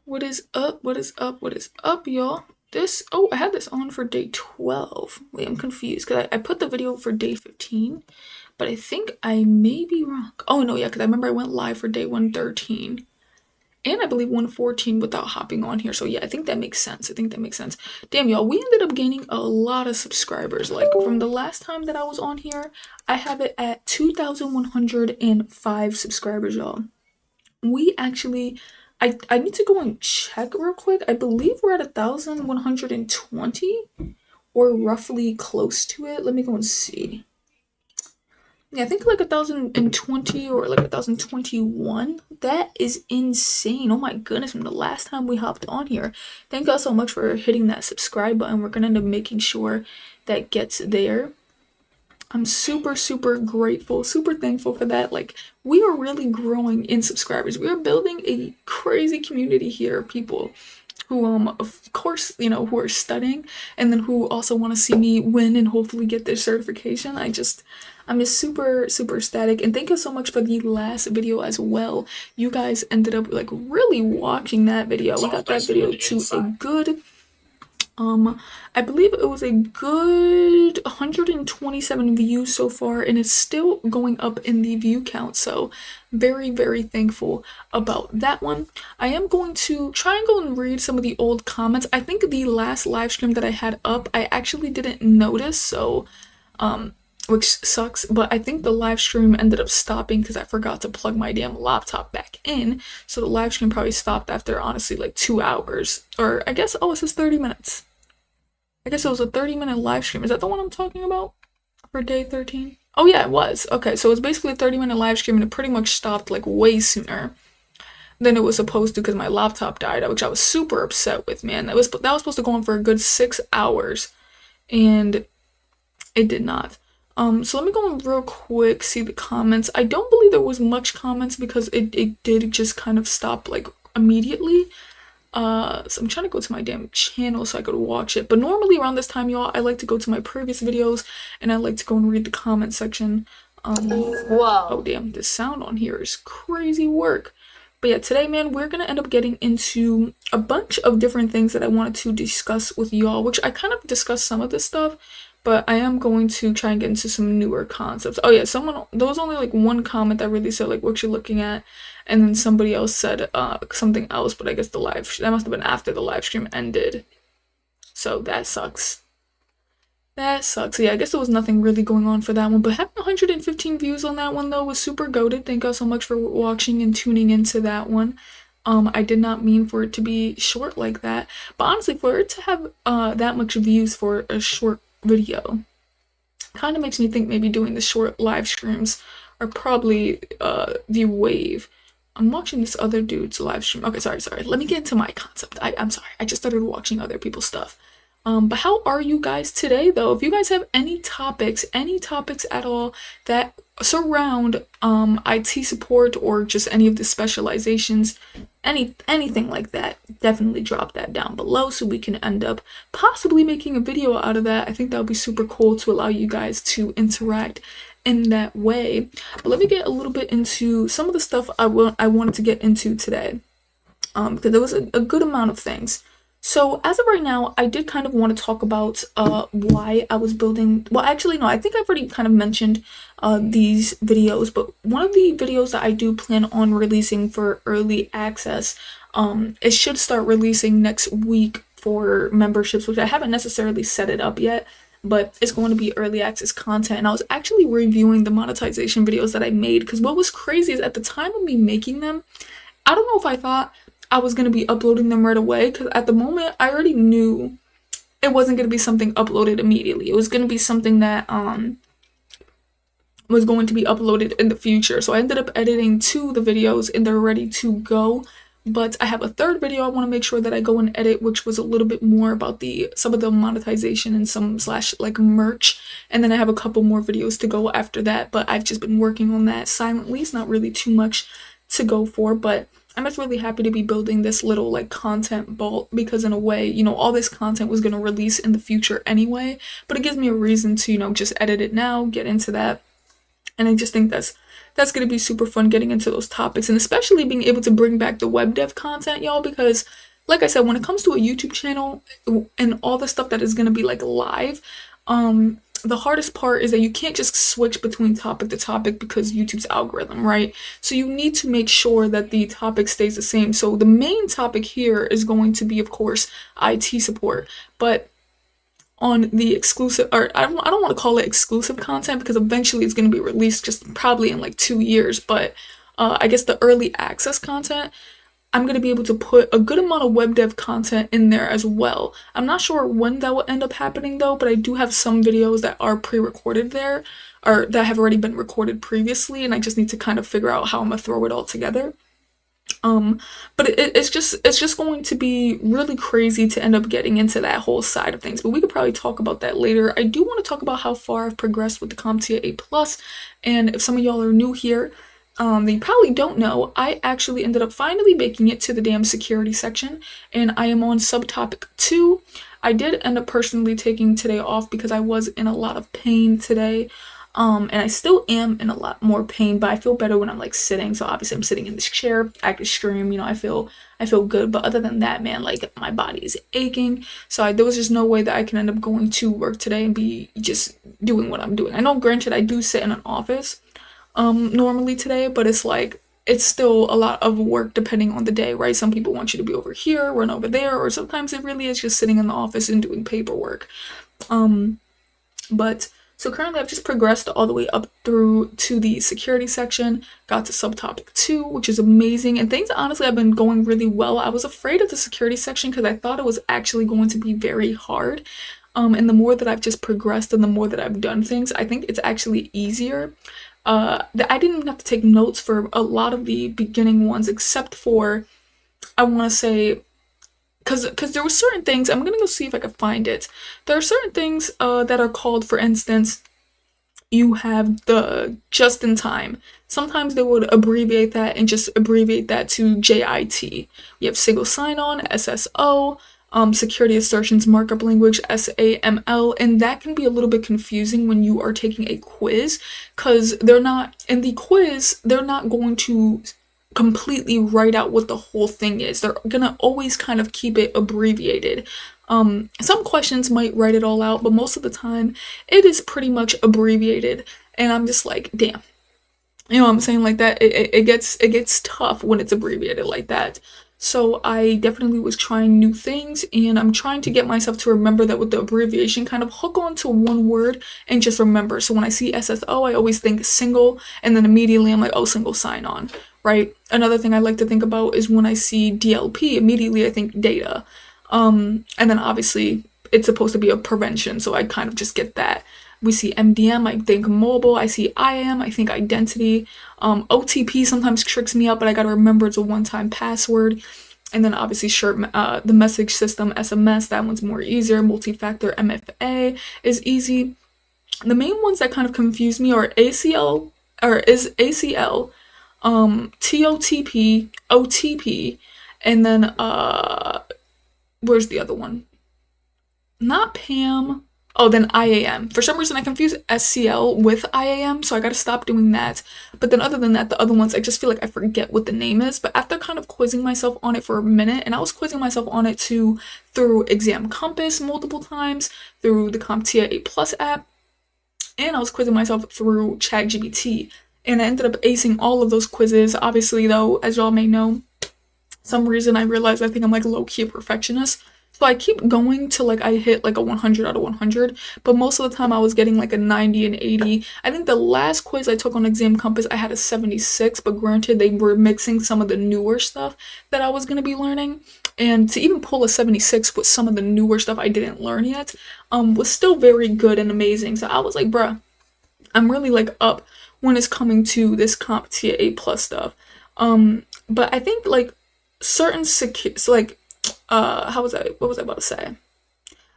What is up? What is up? What is up, y'all? Oh, I had this on for day 12. Wait, I'm confused because I put the video for day 15, but I think I may be wrong. Oh, no, yeah, because I remember I went live for day 113 and I believe 114 without hopping on here. So, yeah, I think that makes sense. I think that makes sense. Damn, y'all, we ended up gaining a lot of subscribers. Like, from the last time that I was on here, I have it at 2,105 subscribers, y'all. We actually, I need to go and check real quick. I believe we're at 1,120 or roughly close to it. Let me go and see. Yeah, I think like 1,020 or like 1,021. That is insane. Oh my goodness, from the last time we hopped on here. Thank y'all so much for hitting that subscribe button. We're gonna end up making sure that gets there. I'm super, super grateful, super thankful for that. Like, we are really growing in subscribers. We are building a crazy community here of people who, of course, who are studying and then who also want to see me win and hopefully get their certification. I'm just super, super ecstatic. And thank you so much for the last video as well. You guys ended up, like, really watching that video. We got that video to a good I believe it was a good 127 views so far, and it's still going up in the view count, so very, very thankful about that one. I am going to try and go and read some of the old comments. I think the last live stream that I had up, I actually didn't notice, so, which sucks, but I think the live stream ended up stopping because I forgot to plug my damn laptop back in, so the live stream probably stopped after, honestly, like 2 hours, or I guess, oh, it says 30 minutes. I guess it was a 30-minute live stream. Is that the one I'm talking about for day 13? Oh yeah, it was. Okay, so it's basically a 30-minute live stream and it pretty much stopped like way sooner than it was supposed to because my laptop died, which I was super upset with, man. That was supposed to go on for a good 6 hours and it did not. So let me go on real quick, see the comments. I don't believe there was much comments because it did just kind of stop like immediately. So I'm trying to go to my damn channel so I could watch it. But normally around this time, y'all, I like to go to my previous videos and I like to go and read the comment section. Whoa. Oh damn, this sound on here is crazy work. But yeah, today, man, we're gonna end up getting into a bunch of different things that I wanted to discuss with y'all, which I kind of discussed some of this stuff, but I am going to try and get into some newer concepts. Oh yeah, there was only like one comment that really said like what you're looking at, and then somebody else said something else, but I guess that must have been after the live stream ended. So that sucks. That sucks. Yeah, I guess there was nothing really going on for that one, but having 115 views on that one though was super goated. Thank y'all so much for watching and tuning into that one. I did not mean for it to be short like that, but honestly, for it to have that much views for a short video kind of makes me think maybe doing the short live streams are probably the wave. I'm watching this other dude's live stream. Okay, sorry. Let me get into my concept. I'm sorry. I just started watching other people's stuff. But how are you guys today, though? If you guys have any topics at all that surround IT support or just any of the specializations, anything like that, definitely drop that down below so we can end up possibly making a video out of that. I think that would be super cool to allow you guys to interact in that way. But let me get a little bit into some of the stuff I wanted to get into today, because there was a good amount of things. So as of right now, I did kind of want to talk about why I was building. Well, actually, no, I think I've already kind of mentioned these videos, but one of the videos that I do plan on releasing for early access, it should start releasing next week for memberships, which I haven't necessarily set it up yet, but it's going to be early access content. And I was actually reviewing the monetization videos that I made, because what was crazy is at the time of me making them, I don't know if I thought I was going to be uploading them right away, because at the moment I already knew it wasn't going to be something uploaded immediately. It was going to be something that was going to be uploaded in the future. So I ended up editing 2 of the videos and they're ready to go. But I have a third video I want to make sure that I go and edit, which was a little bit more about some of the monetization and some / like merch. And then I have a couple more videos to go after that, but I've just been working on that silently. It's not really too much to go for, but I'm just really happy to be building this little like content vault, because in a way, all this content was going to release in the future anyway, but it gives me a reason to, just edit it now, get into that, And I just think that's going to be super fun getting into those topics, and especially being able to bring back the web dev content, y'all, because like I said, when it comes to a YouTube channel and all the stuff that is going to be like live, the hardest part is that you can't just switch between topic to topic because YouTube's algorithm, right? So you need to make sure that the topic stays the same. So the main topic here is going to be, of course, IT support, but on the exclusive, or I don't want to call it exclusive content because eventually it's going to be released just probably in like 2 years, but I guess the early access content, I'm going to be able to put a good amount of web dev content in there as well. I'm not sure when that will end up happening though, but I do have some videos that are pre-recorded there, or that have already been recorded previously, and I just need to kind of figure out how I'm going to throw it all together. But it's just going to be really crazy to end up getting into that whole side of things. But we could probably talk about that later. I do want to talk about how far I've progressed with the CompTIA A+, and if some of y'all are new here, they probably don't know, I actually ended up finally making it to the damn security section, and I am on subtopic 2. I did end up personally taking today off because I was in a lot of pain today. And I still am in a lot more pain, but I feel better when I'm like sitting. So obviously I'm sitting in this chair, I could stream, I feel good. But other than that, man, like my body is aching. So there was just no way that I can end up going to work today and be just doing what I'm doing. I know, granted, I do sit in an office normally today, but it's like it's still a lot of work depending on the day, right? Some people want you to be over here, run over there, or sometimes it really is just sitting in the office and doing paperwork. But so currently I've just progressed all the way up through to the security section, got to subtopic 2, which is amazing, and things honestly have been going really well. I was afraid of the security section because I thought it was actually going to be very hard. And the more that I've just progressed and the more that I've done things, I think it's actually easier. I didn't even have to take notes for a lot of the beginning ones, except for, I want to say, because there were certain things, I'm gonna go see if I can find it. There are certain things that are called, for instance, you have the just in time. Sometimes they would abbreviate that and just abbreviate that to JIT. We have single sign-on, SSO, security assertions markup language, SAML, and that can be a little bit confusing when you are taking a quiz, because they're not, in the quiz, they're not going to completely write out what the whole thing is. They're gonna always kind of keep it abbreviated. Some questions might write it all out, but most of the time it is pretty much abbreviated, and I'm just like, damn. You know what I'm saying? Like that, it gets tough when it's abbreviated like that. So I definitely was trying new things, and I'm trying to get myself to remember that with the abbreviation, kind of hook on to one word and just remember. So when I see SSO, I always think single, and then immediately I'm like, oh, single sign-on, right? Another thing I like to think about is when I see DLP, immediately I think data. And then obviously it's supposed to be a prevention, so I kind of just get that. We see MDM, I think mobile. I see IAM, I think identity. OTP sometimes tricks me up, but I gotta remember it's a one-time password. And then obviously the message system, SMS, that one's more easier. Multi-factor MFA is easy. The main ones that kind of confuse me are ACL, TOTP, OTP, and then where's the other one? Not PAM. Oh, then IAM. For some reason, I confuse SCL with IAM, so I gotta stop doing that. But then other than that, the other ones, I just feel like I forget what the name is. But after kind of quizzing myself on it for a minute, and I was quizzing myself on it too through Exam Compass multiple times, through the CompTIA A+ app, and I was quizzing myself through ChatGPT. And I ended up acing all of those quizzes. Obviously, though, as y'all may know, some reason I realized I think I'm like low-key a perfectionist. So I keep going till like I hit like a 100 out of 100, but most of the time I was getting like a 90 and 80. I think the last quiz I took on Exam Compass, I had a 76, but granted they were mixing some of the newer stuff that I was going to be learning. And to even pull a 76 with some of the newer stuff I didn't learn yet, was still very good and amazing. So I was like, bruh, I'm really like up when it's coming to this CompTIA A+ stuff. But I think like certain what was I about to say?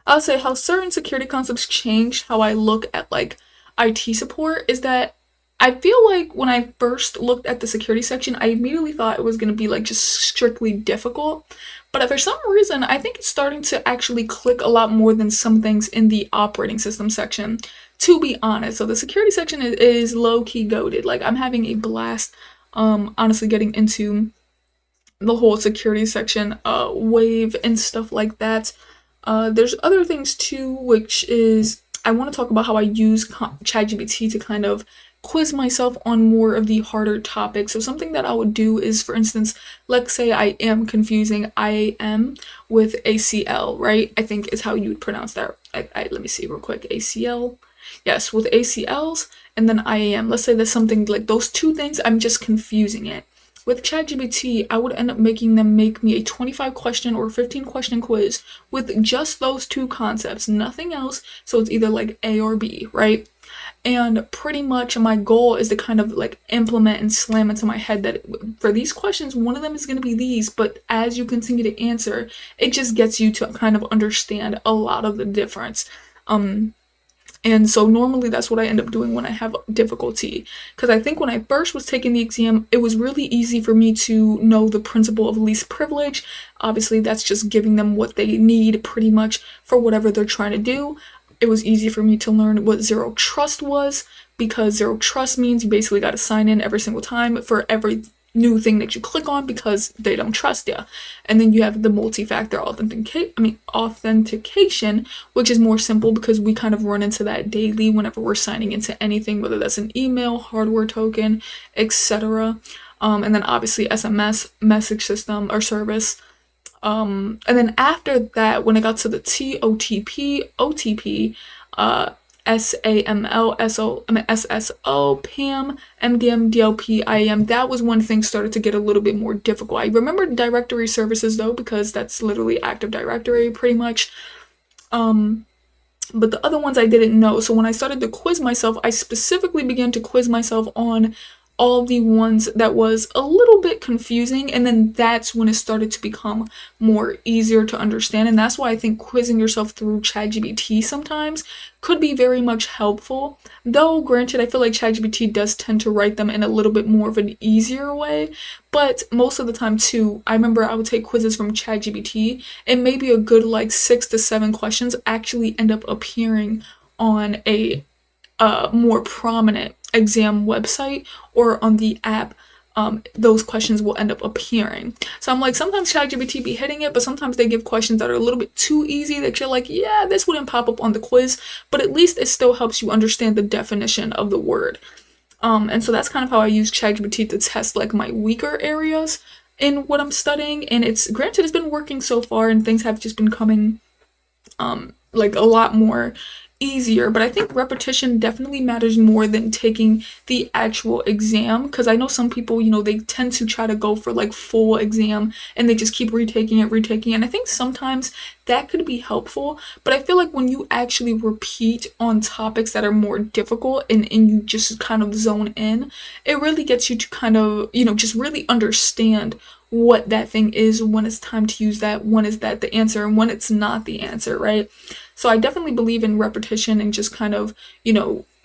I'll say how certain security concepts changed how I look at like IT support is that I feel like when I first looked at the security section, I immediately thought it was going to be like just strictly difficult. But for some reason, I think it's starting to actually click a lot more than some things in the operating system section. to be honest. So the security section is low-key goated. Like, I'm having a blast, honestly, getting into the whole security section wave and stuff like that. There's other things too, which is I want to talk about how I use ChatGPT to kind of quiz myself on more of the harder topics. So something that I would do is, for instance, let's say I am confusing IAM with ACL, right? I think is how you would pronounce that. Let me see real quick. ACL. Yes, with ACLs and then IAM. Let's say there's something like those two things, I'm just confusing it. With ChatGPT, I would end up making them make me a 25 question or 15 question quiz with just those two concepts, nothing else. So it's either like A or B, right? And pretty much my goal is to kind of like implement and slam into my head that for these questions, one of them is going to be these, but as you continue to answer, it just gets you to kind of understand a lot of the difference. And so normally that's what I end up doing when I have difficulty. Because I think when I first was taking the exam, it was really easy for me to know the principle of least privilege. Obviously, that's just giving them what they need pretty much for whatever they're trying to do. It was easy for me to learn what zero trust was, because zero trust means you basically got to sign in every single time for every new thing that you click on because they don't trust you. And then you have the multi-factor authentication, which is more simple because we kind of run into that daily whenever we're signing into anything, whether that's an email, hardware token, etc. And then obviously SMS, message system or service. And then after that, when it got to the OTP, SAML, SSO, PAM, MDM, DLP, IAM, that was when things started to get a little bit more difficult. I remember directory services though, because that's literally Active Directory pretty much. But the other ones I didn't know. So when I started to quiz myself, I specifically began to quiz myself on all the ones that was a little bit confusing, and then that's when it started to become more easier to understand. And that's why I think quizzing yourself through ChatGPT sometimes could be very much helpful. Though granted, I feel like ChatGPT does tend to write them in a little bit more of an easier way, but most of the time too, I remember I would take quizzes from ChatGPT and maybe a good like 6 to 7 questions actually end up appearing on a more prominent exam website or on the app. Those questions will end up appearing. So I'm like, sometimes ChatGPT be hitting it, but sometimes they give questions that are a little bit too easy that you're like, yeah, this wouldn't pop up on the quiz, but at least it still helps you understand the definition of the word. And so that's kind of how I use ChatGPT to test like my weaker areas in what I'm studying. And it's granted, it's been working so far and things have just been coming like a lot more easier, but I think repetition definitely matters more than taking the actual exam, because I know some people, they tend to try to go for like full exam and they just keep retaking it, and I think sometimes that could be helpful, but I feel like when you actually repeat on topics that are more difficult and you just kind of zone in, it really gets you to kind of, just really understand what that thing is, when it's time to use that, when is that the answer, and when it's not the answer, right? So I definitely believe in repetition and just kind of,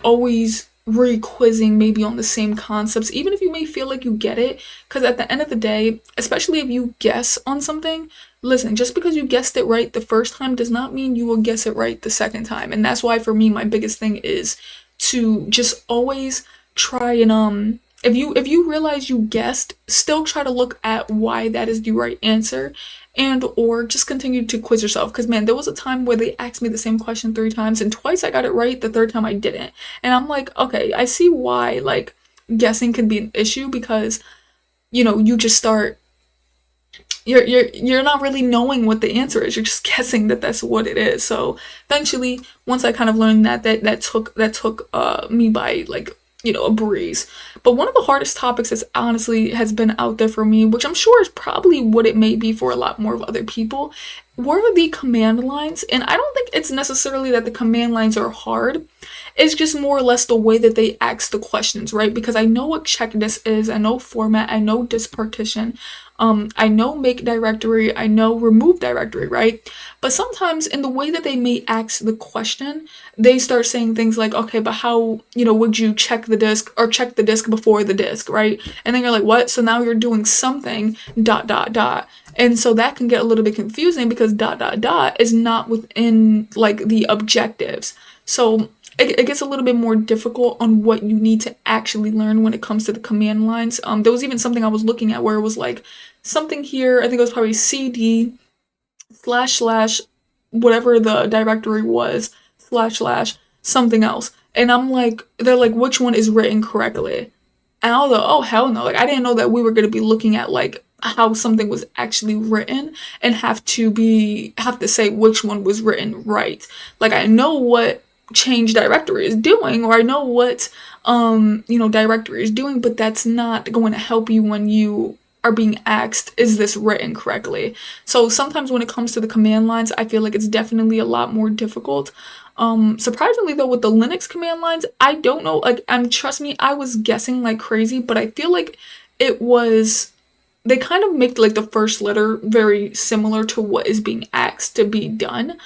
always re-quizzing maybe on the same concepts, even if you may feel like you get it, because at the end of the day, especially if you guess on something, listen, just because you guessed it right the first time does not mean you will guess it right the second time. And that's why for me, my biggest thing is to just always try and if you realize you guessed, still try to look at why that is the right answer, and or just continue to quiz yourself. Because man, there was a time where they asked me the same question 3 times and twice I got it right, the third time I didn't. And I'm like, okay, I see why like guessing can be an issue, because you just start you're not really knowing what the answer is. You're just guessing that that's what it is. So eventually, once I kind of learned that took me by like a breeze. But one of the hardest topics that honestly has been out there for me, which I'm sure is probably what it may be for a lot more of other people, were the command lines. And I don't think it's necessarily that the command lines are hard. It's just more or less the way that they ask the questions, right? Because I know what check this is, I know format, I know disk partition, I know make directory, I know remove directory, right? But sometimes in the way that they may ask the question, they start saying things like, okay, but how, would you check the disk or check the disk before the disk, right? And then you're like, what? So now you're doing something ... And so that can get a little bit confusing because ... is not within like the objectives. So it gets a little bit more difficult on what you need to actually learn when it comes to the command lines. There was even something I was looking at where it was like something here, I think it was probably CD slash slash whatever the directory was slash slash something else. And I'm like, they're like, which one is written correctly? And I was like, oh hell no. Like I didn't know that we were gonna be looking at like how something was actually written and have to say which one was written right. Like I know what change directory is doing, or I know what directory is doing, but that's not going to help you when you are being asked, is this written correctly? So sometimes when it comes to the command lines, I feel like it's definitely a lot more difficult. Surprisingly though, with the Linux command lines, I don't know, like, trust me, I was guessing like crazy, but I feel like it was, they kind of make like the first letter very similar to what is being asked to be done.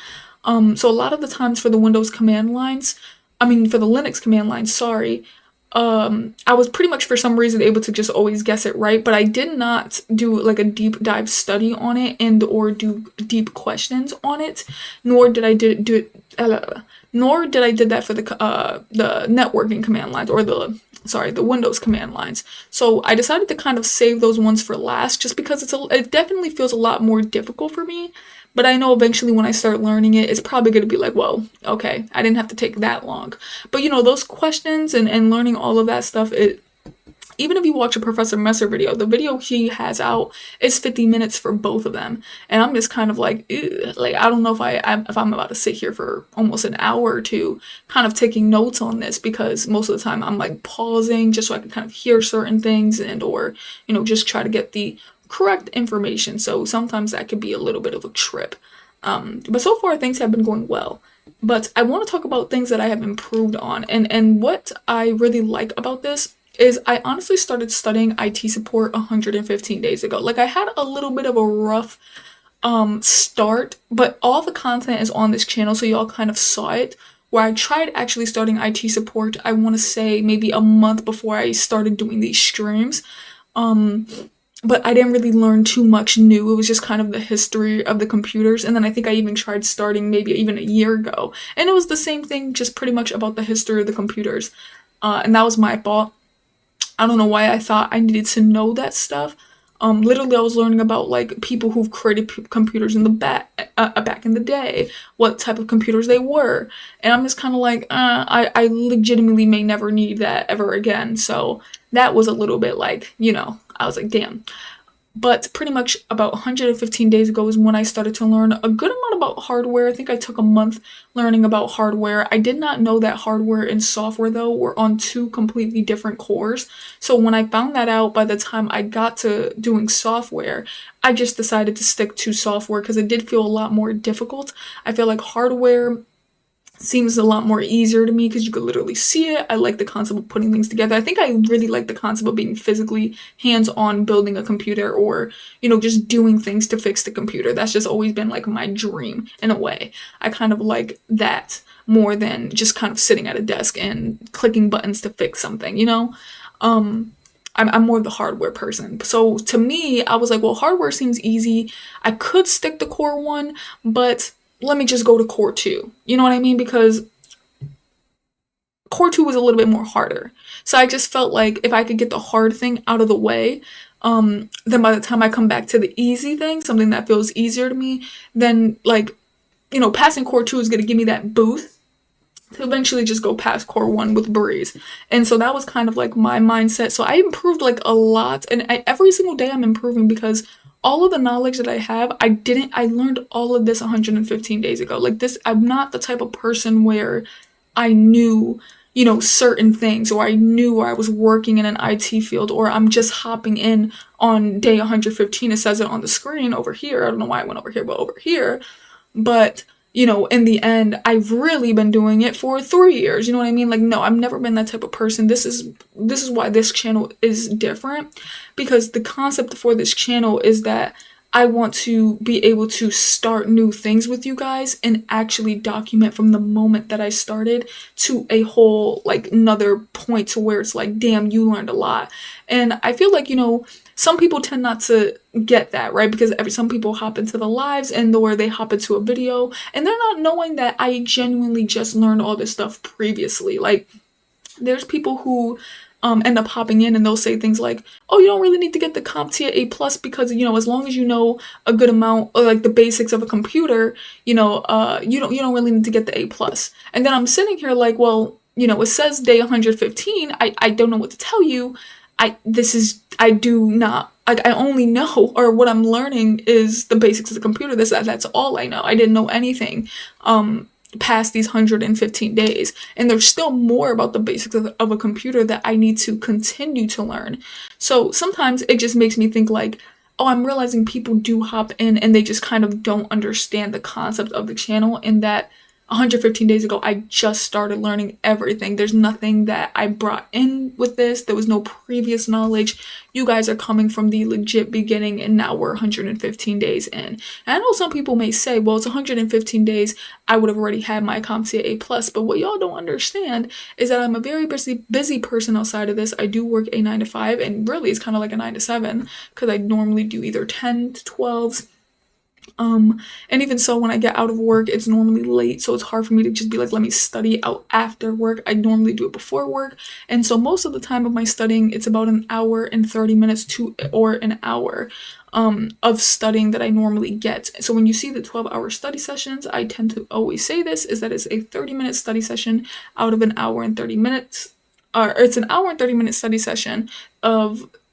So a lot of the times for the Windows command lines, for the Linux command lines, sorry, I was pretty much for some reason able to just always guess it right, but I did not do like a deep dive study on it and or do deep questions on it, nor did I nor did I did that for the networking command lines or the Windows command lines. So I decided to kind of save those ones for last, just because it definitely feels a lot more difficult for me. But I know eventually when I start learning it, it's probably going to be like, whoa, okay, I didn't have to take that long. But those questions and learning all of that stuff, even if you watch a Professor Messer video, the video he has out is 50 minutes for both of them. And I'm just kind of like, ew, like, I don't know if I'm about to sit here for almost an hour or two kind of taking notes on this, because most of the time I'm like pausing just so I can kind of hear certain things and or, just try to get the correct information. So sometimes that could be a little bit of a trip. But so far things have been going well. But I want to talk about things that I have improved on. And what I really like about this is I honestly started studying IT support 115 days ago. Like I had a little bit of a rough start, but all the content is on this channel, so y'all kind of saw it. Where I tried actually starting IT support, I want to say maybe a month before I started doing these streams. But I didn't really learn too much new. It was just kind of the history of the computers. And then I think I even tried starting maybe even a year ago. And it was the same thing, just pretty much about the history of the computers. And that was my fault. I don't know why I thought I needed to know that stuff. Literally, I was learning about like people who've created computers in the back in the day, what type of computers they were, and I'm just kind of like, I legitimately may never need that ever again. So that was a little bit like, I was like, damn. But pretty much about 115 days ago is when I started to learn a good amount about hardware. I think I took a month learning about hardware. I did not know that hardware and software, though, were on two completely different cores. So when I found that out, by the time I got to doing software, I just decided to stick to software because it did feel a lot more difficult. I feel like hardware seems a lot more easier to me because you could literally see it. I like the concept of putting things together. I think I really like the concept of being physically hands-on building a computer, or just doing things to fix the computer. That's just always been like my dream in a way. I kind of like that more than just kind of sitting at a desk and clicking buttons to fix something, I'm more of the hardware person. So to me, I was like, well, hardware seems easy. I could stick to core 1, but let me just go to core 2. You know what I mean? Because core 2 was a little bit more harder. So I just felt like if I could get the hard thing out of the way, then by the time I come back to the easy thing, something that feels easier to me, then like, passing core 2 is going to give me that boost to eventually just go past core 1 with breeze. And so that was kind of like my mindset. So I improved like a lot, and every single day I'm improving, because all of the knowledge that I have, I learned all of this 115 days ago. Like this, I'm not the type of person where I knew, certain things, or I knew I was working in an IT field, or I'm just hopping in on day 115. It says it on the screen over here. I don't know why I went over here, but over here. But in the end, I've really been doing it for 3 years. You know what I mean? Like, no, I've never been that type of person. This is why this channel is different, because the concept for this channel is that I want to be able to start new things with you guys and actually document from the moment that I started to a whole, like, another point to where it's like, damn, you learned a lot. And I feel like, some people tend not to get that, right? Because some people hop into the lives and or they hop into a video and they're not knowing that I genuinely just learned all this stuff previously. Like, there's people who end up hopping in and they'll say things like, oh, you don't really need to get the CompTIA A plus because, as long as you know a good amount or like the basics of a computer, you don't really need to get the A plus. And then I'm sitting here like, well, it says day 115. I don't know what to tell you. I do not, like, I only know, or what I'm learning is the basics of the computer. That's all I know. I didn't know anything past these 115 days. And there's still more about the basics of a computer that I need to continue to learn. So sometimes it just makes me think like, oh, I'm realizing people do hop in and they just kind of don't understand the concept of the channel, and that 115 days ago, I just started learning everything. There's nothing that I brought in with this. There was no previous knowledge. You guys are coming from the legit beginning, and now we're 115 days in. And I know some people may say, well, it's 115 days. I would have already had my CompTIA A plus. But what y'all don't understand is that I'm a very busy person outside of this. I do work a 9 to 5, and really it's kind of like a 9 to 7 because I normally do either 10 to 12s. And even so, when I get out of work, it's normally late, so it's hard for me to just be like, let me study out after work. I normally do it before work, and so most of the time of my studying, it's about an hour and 30 minutes or an hour of studying that I normally get. So when you see the 12-hour study sessions, I tend to always say this, is that it's a 30-minute study session out of an hour and 30 minutes, or it's an hour and 30-minute study session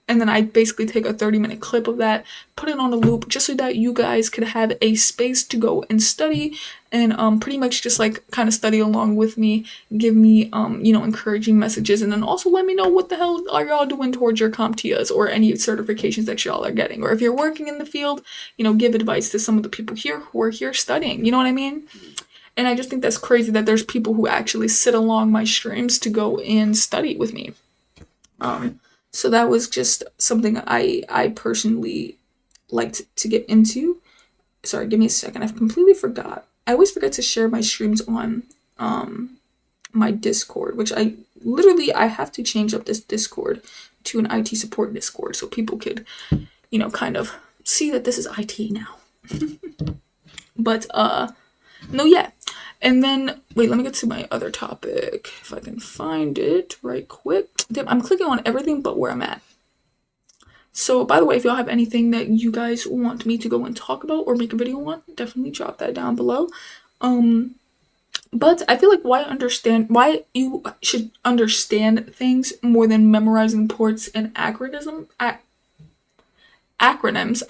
and then I basically take a 30-minute clip of that, put it on a loop, just so that you guys could have a space to go and study, and pretty much just like kind of study along with me, give me encouraging messages, and then also let me know what the hell are y'all doing towards your CompTIAs or any certifications that y'all are getting, or if you're working in the field, give advice to some of the people here who are here studying. You know what I mean? And I just think that's crazy that there's people who actually sit along my streams to go and study with me. So that was just something I personally liked to get into. Sorry, give me a second. I've completely forgot. I always forget to share my streams on my Discord, which I have to change up this Discord to an IT support Discord so people could, kind of see that this is IT now. But no, yeah. And then, wait, let me get to my other topic, if I can find it right quick. Damn, I'm clicking on everything but where I'm at. So, by the way, if y'all have anything that you guys want me to go and talk about or make a video on, definitely drop that down below. But I feel like why you should understand things more than memorizing ports and acronyms. I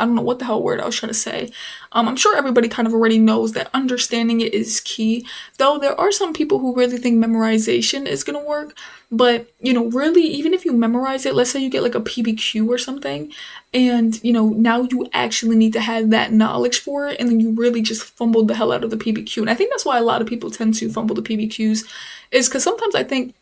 don't know what the hell word I was trying to say. I'm sure everybody kind of already knows that understanding it is key, though there are some people who really think memorization is gonna work. But really, even if you memorize it, let's say you get like a PBQ or something, and now you actually need to have that knowledge for it, and then you really just fumbled the hell out of the PBQ. And I think that's why a lot of people tend to fumble the PBQs, is because sometimes I think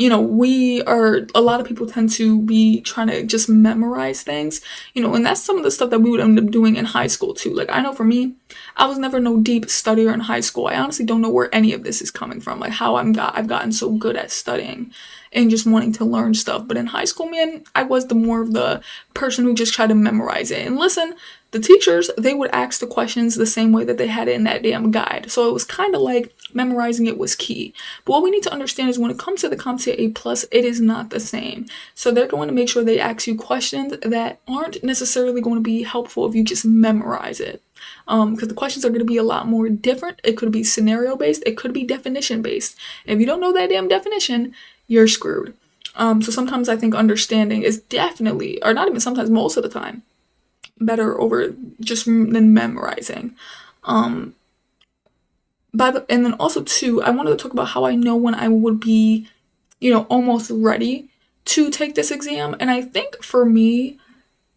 a lot of people tend to be trying to just memorize things, and that's some of the stuff that we would end up doing in high school too. Like, I know for me, I was never no deep studier in high school. I honestly don't know where any of this is coming from, like how I've gotten so good at studying and just wanting to learn stuff. But in high school, man, I was more of the person who just tried to memorize it. And listen, the teachers, they would ask the questions the same way that they had it in that damn guide. So it was kind of like memorizing it was key. But what we need to understand is when it comes to the CompTIA A+, it is not the same. So they're going to make sure they ask you questions that aren't necessarily going to be helpful if you just memorize it. Because the questions are going to be a lot more different. It could be scenario based. It could be definition based. And if you don't know that damn definition, you're screwed. So sometimes I think understanding is definitely, or not even sometimes, most of the time, better over just than memorizing. And then also too, I wanted to talk about how I know when I would be, almost ready to take this exam. And I think for me,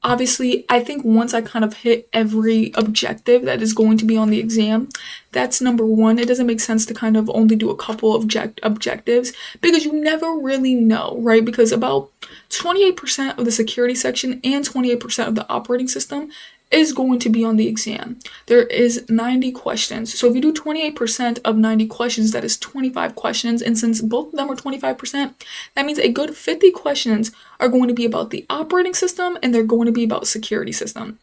obviously, I think once I kind of hit every objective that is going to be on the exam, that's number one. It doesn't make sense to kind of only do a couple of objectives because you never really know, right? Because about 28% of the security section and 28% of the operating system is going to be on the exam. There is 90 questions. So if you do 28% of 90 questions, that is 25 questions. And since both of them are 25%, that means a good 50 questions are going to be about the operating system and they're going to be about security system.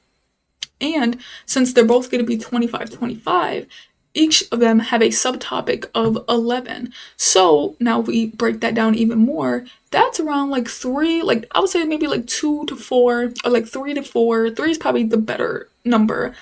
And since they're both going to be 25-25, each of them have a subtopic of 11. So now if we break that down even more, that's around like 3, like I would say maybe like 2 to 4, or like 3 to 4. 3 is probably the better number.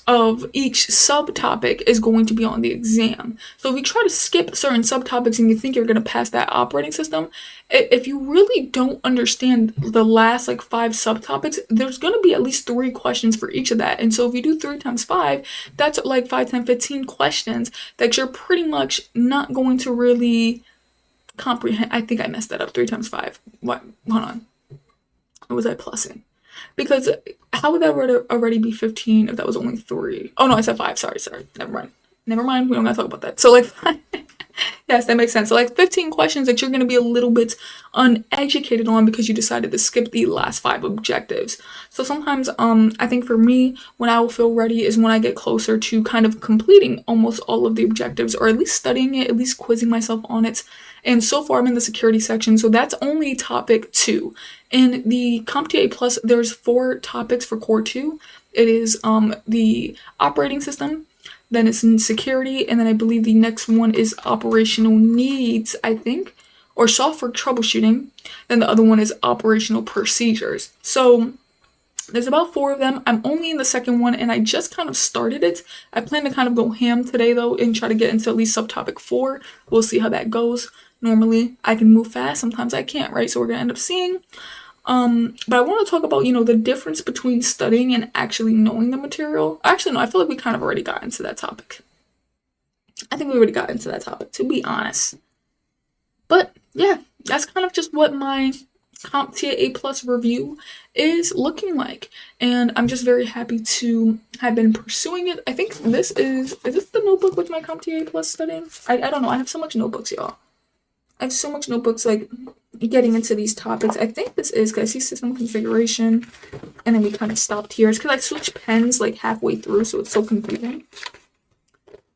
Of each subtopic is going to be on the exam. So if you try to skip certain subtopics and you think you're going to pass that operating system, if you really don't understand the last like 5 subtopics, there's going to be at least 3 questions for each of that. And so if you do 3 times 5, that's like 5, 10, 15 questions that you're pretty much not going to really comprehend. I think I messed that up. 3 times 5. What? Hold on. What was I plussing? Because how would that already be 15 if that was only 3? Oh no, I said 5. Sorry. Never mind. We don't gotta talk about that. So like, yes, that makes sense. So like 15 questions that you're gonna be a little bit uneducated on because you decided to skip the last 5 objectives. So sometimes, I think for me, when I will feel ready is when I get closer to kind of completing almost all of the objectives, or at least studying it, at least quizzing myself on it. And so far I'm in the security section, so that's only topic 2. In the CompTIA A Plus, there's 4 topics for core 2. It is the operating system, then it's in security, and then I believe the next one is operational needs, I think, or software troubleshooting. Then the other one is operational procedures. So there's about 4 of them. I'm only in the second one and I just kind of started it. I plan to kind of go ham today though and try to get into at least subtopic 4. We'll see how that goes. Normally I can move fast, sometimes I can't, right? So we're gonna end up seeing. But I want to talk about, the difference between studying and actually knowing the material. Actually, no, I feel like we kind of already got into that topic. I think we already got into that topic, to be honest. But yeah, that's kind of just what my CompTIA A Plus review is looking like. And I'm just very happy to have been pursuing it. I think is this the notebook with my CompTIA A Plus studying? I don't know. I have so much notebooks, y'all. I have so much notebooks, like, getting into these topics. I think this is, because I see system configuration, and then we kind of stopped here. It's because I switched pens, like, halfway through, so it's so confusing.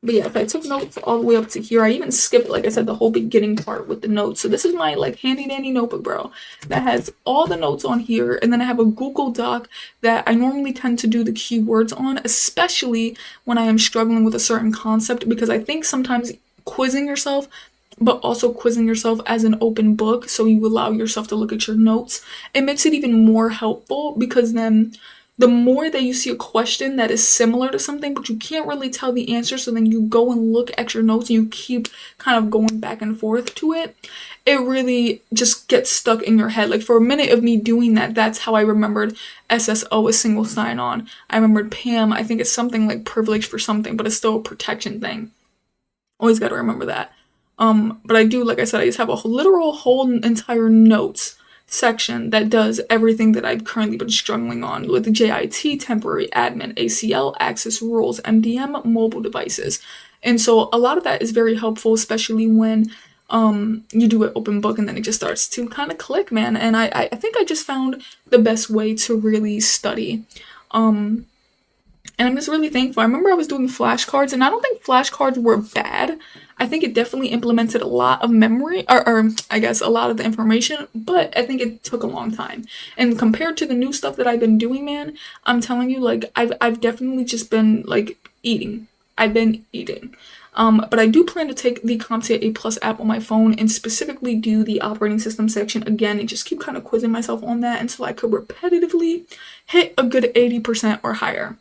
But yeah, if I took notes all the way up to here, I even skipped, like I said, the whole beginning part with the notes. So this is my, like, handy-dandy notebook, bro, that has all the notes on here, and then I have a Google Doc that I normally tend to do the keywords on, especially when I am struggling with a certain concept, because I think sometimes quizzing yourself, but also quizzing yourself as an open book, so you allow yourself to look at your notes, it makes it even more helpful, because then the more that you see a question that is similar to something, but you can't really tell the answer, so then you go and look at your notes and you keep kind of going back and forth to it, it really just gets stuck in your head. Like, for a minute of me doing that, that's how I remembered SSO, a single sign-on. I remembered PAM, I think it's something like privilege for something, but it's still a protection thing. Always gotta remember that. But I do, like I said, I just have a literal whole entire notes section that does everything that I've currently been struggling on with the JIT, temporary admin, ACL, access rules, MDM, mobile devices. And so a lot of that is very helpful, especially when you do an open book and then it just starts to kind of click, man. And I think I just found the best way to really study. And I'm just really thankful. I remember I was doing flashcards, and I don't think flashcards were bad. I think it definitely implemented a lot of memory, or I guess a lot of the information, but I think it took a long time. And compared to the new stuff that I've been doing, man, I'm telling you, like, I've definitely just been, like, eating. I've been eating. But I do plan to take the CompTIA A Plus app on my phone and specifically do the operating system section again and just keep kind of quizzing myself on that until I could repetitively hit a good 80% or higher.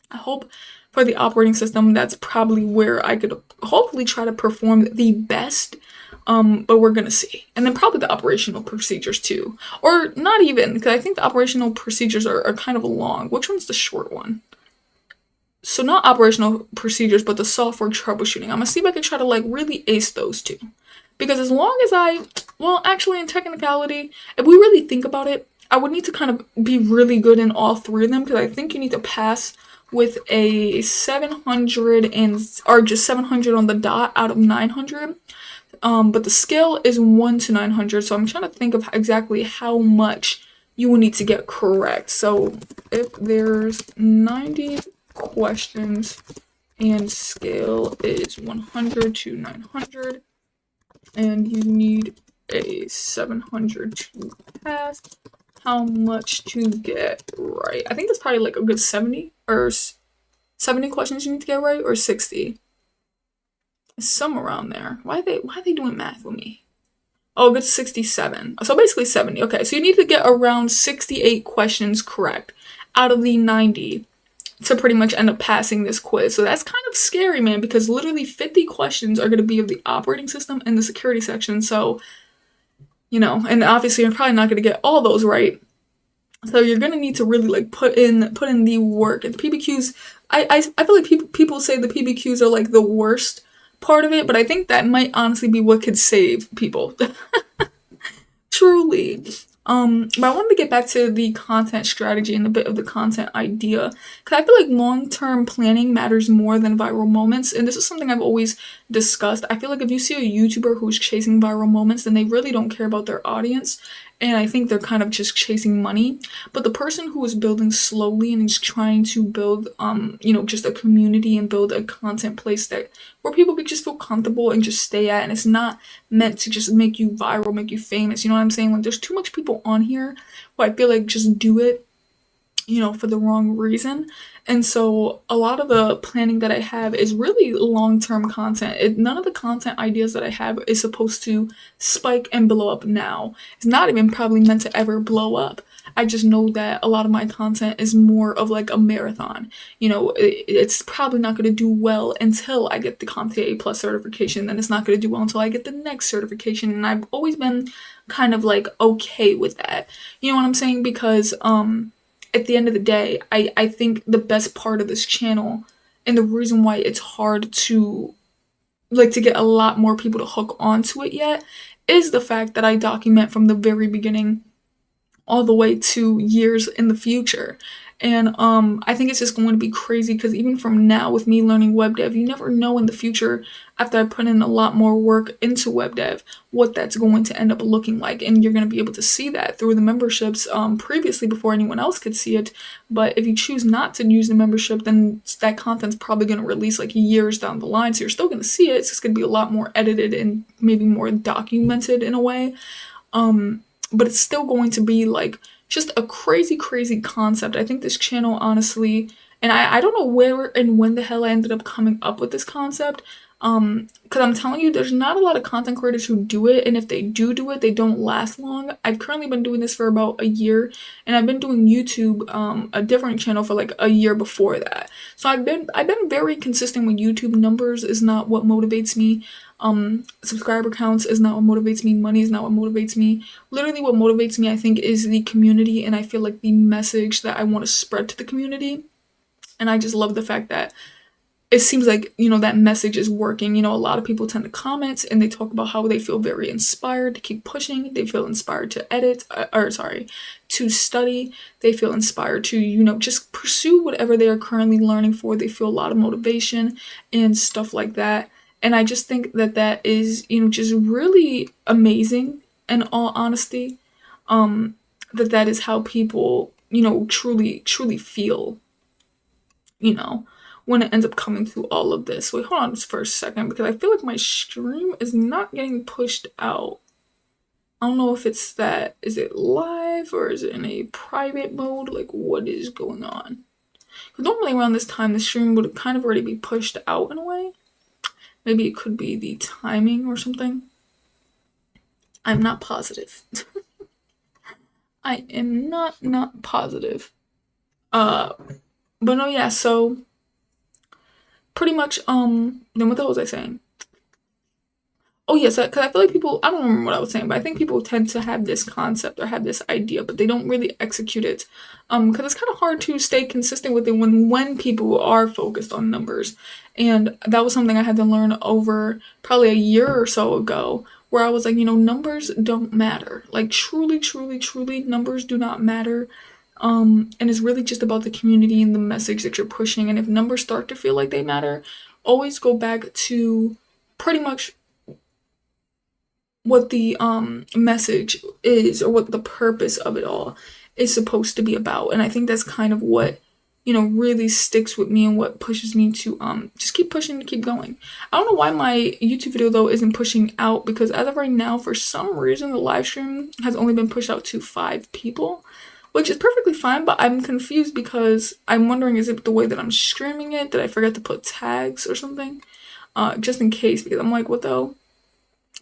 I hope for the operating system, that's probably where I could hopefully try to perform the best, but we're gonna see. And then probably the operational procedures too. Or not even, because I think the operational procedures are kind of long. Which one's the short one? So not operational procedures, but the software troubleshooting. I'm gonna see if I can try to, like, really ace those two. Because as long as actually in technicality, if we really think about it, I would need to kind of be really good in all 3 of them, because I think you need to pass with a 700 or just 700 on the dot out of 900. But the skill is 1 to 900, so I'm trying to think of exactly how much you will need to get correct. So if there's 90 questions and scale is 100 to 900, and you need a 700 to pass, how much to get right? I think that's probably like a good 70 or 70 questions you need to get right, or 60. Some around there. Why are they doing math with me? Oh, it's 67. So basically 70. Okay, so you need to get around 68 questions correct out of the 90 to pretty much end up passing this quiz. So that's kind of scary, man, because literally 50 questions are going to be of the operating system and the security section. So, and obviously you're probably not going to get all those right. So you're going to need to really like put in the work. And the PBQs, I feel like people say the PBQs are like the worst part of it, but I think that might honestly be what could save people. Truly. But I wanted to get back to the content strategy and a bit of the content idea, because I feel like long-term planning matters more than viral moments, and this is something I've always discussed. I feel like if you see a YouTuber who's chasing viral moments, then they really don't care about their audience, and I think they're kind of just chasing money. But the person who is building slowly and is trying to build, just a community and build a content place that where people could just feel comfortable and just stay at, and it's not meant to just make you viral, make you famous. You know what I'm saying? Like, there's too much people on here who I feel like just do it, for the wrong reason. And so a lot of the planning that I have is really long-term content. None of the content ideas that I have is supposed to spike and blow up now. It's not even probably meant to ever blow up. I just know that a lot of my content is more of like a marathon. It's probably not going to do well until I get the CompTIA A plus certification. Then it's not going to do well until I get the next certification. And I've always been kind of like okay with that. You know what I'm saying? Because at the end of the day, I think the best part of this channel and the reason why it's hard to get a lot more people to hook onto it yet is the fact that I document from the very beginning all the way to years in the future. And I think it's just going to be crazy because even from now with me learning web dev, you never know in the future after I put in a lot more work into web dev what that's going to end up looking like. And you're going to be able to see that through the memberships previously before anyone else could see it. But if you choose not to use the membership, then that content's probably going to release like years down the line. So you're still going to see it. It's just going to be a lot more edited and maybe more documented in a way. But it's still going to be like just a crazy, crazy concept. I think this channel, honestly, and I don't know where and when the hell I ended up coming up with this concept. Because I'm telling you, there's not a lot of content creators who do it, and if they do it, they don't last long. I've currently been doing this for about a year, and I've been doing YouTube, a different channel for like a year before that. So I've been very consistent with YouTube. Numbers is not what motivates me. Subscriber counts is not what motivates me. Money is not what motivates me. Literally what motivates me, I think, is the community, and I feel like the message that I want to spread to the community. And I just love the fact that it seems like, that message is working. A lot of people tend to comment and they talk about how they feel very inspired to keep pushing. They feel inspired to to study. They feel inspired to, just pursue whatever they are currently learning for. They feel a lot of motivation and stuff like that. And I just think that that is, just really amazing, in all honesty, that is how people, truly, truly feel, when it ends up coming through all of this. Wait, hold on just for a second, because I feel like my stream is not getting pushed out. I don't know if it's that, is it live or is it in a private mode? Like, what is going on? Because normally around this time, the stream would kind of already be pushed out in a way. Maybe it could be the timing or something. I'm not positive. I am not positive. But no, yeah, so pretty much, then what the hell was I saying? Oh, yes, because I feel like people, I don't remember what I was saying, but I think people tend to have this concept or have this idea, but they don't really execute it. Because it's kind of hard to stay consistent with it when people are focused on numbers. And that was something I had to learn over probably a year or so ago, where I was like, numbers don't matter. Like, truly, truly, truly, numbers do not matter. And it's really just about the community and the message that you're pushing. And if numbers start to feel like they matter, always go back to pretty much what the message is, or what the purpose of it all is supposed to be about. And I think that's kind of what, really sticks with me and what pushes me to just keep pushing to keep going. I don't know why my YouTube video though isn't pushing out, because as of right now, for some reason, the live stream has only been pushed out to 5 people, which is perfectly fine, but I'm confused because I'm wondering, is it the way that I'm streaming it? Did I forget to put tags or something? Just in case, because I'm like, what the hell?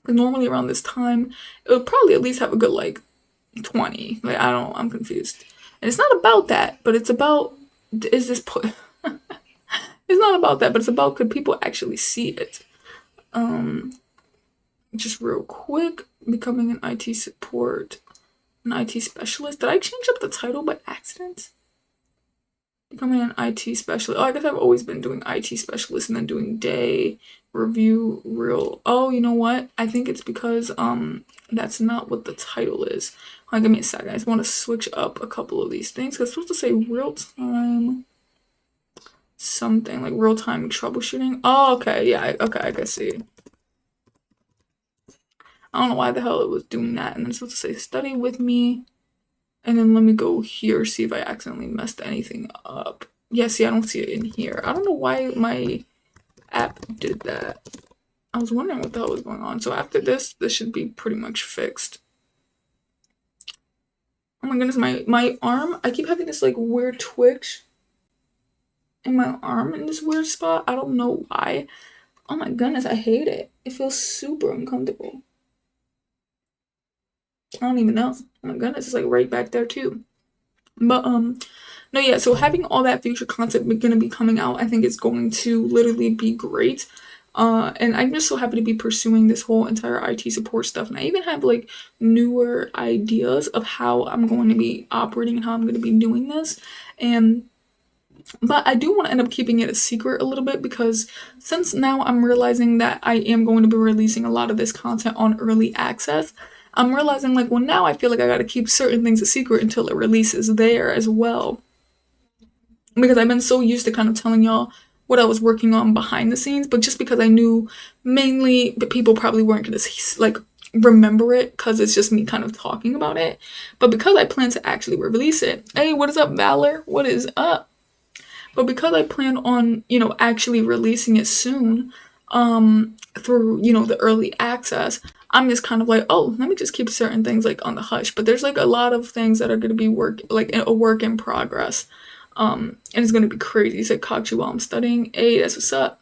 Because normally around this time, it would probably at least have a good, like, 20. Like, I'm confused. And it's not about that, but it's about, is this put? It's not about that, but it's about, could people actually see it? Just real quick, becoming an IT support, an IT specialist. Did I change up the title by accident? Becoming an IT specialist. Oh, I guess I've always been doing IT specialist and then doing day, review, real. Oh, you know what? I think it's because that's not what the title is. Hold on, give me a second. I just want to switch up a couple of these things because it's supposed to say real time something, like real time troubleshooting. Oh, okay. Yeah, okay, I can see. I don't know why the hell it was doing that. And then it's supposed to say study with me. And then let me go here, see if I accidentally messed anything up. Yeah, see, I don't see it in here. I don't know why my app did that. I was wondering what the hell was going on. So after this should be pretty much fixed. Oh my goodness, my arm, I keep having this like weird twitch in my arm in this weird spot. I don't know why. Oh my goodness, I hate it. It feels super uncomfortable. I don't even know. Oh my goodness, it's like right back there too. But no, yeah, so having all that future content gonna be coming out, I think it's going to literally be great. And I'm just so happy to be pursuing this whole entire IT support stuff. And I even have like newer ideas of how I'm going to be operating and how I'm going to be doing this. But I do want to end up keeping it a secret a little bit, because since now I'm realizing that I am going to be releasing a lot of this content on early access, I'm realizing like, well, now I feel like I got to keep certain things a secret until it releases there as well. Because I've been so used to kind of telling y'all what I was working on behind the scenes, but just because I knew mainly that people probably weren't going to like remember it because it's just me kind of talking about it. But because I plan to actually release it, hey, what is up, Valor? What is up? But because I plan on, actually releasing it soon, through, the early access, I'm just kind of like, oh, let me just keep certain things like on the hush. But there's like a lot of things that are going to be a work in progress. And it's going to be crazy. He said, caught you while I'm studying. Hey, that's what's up.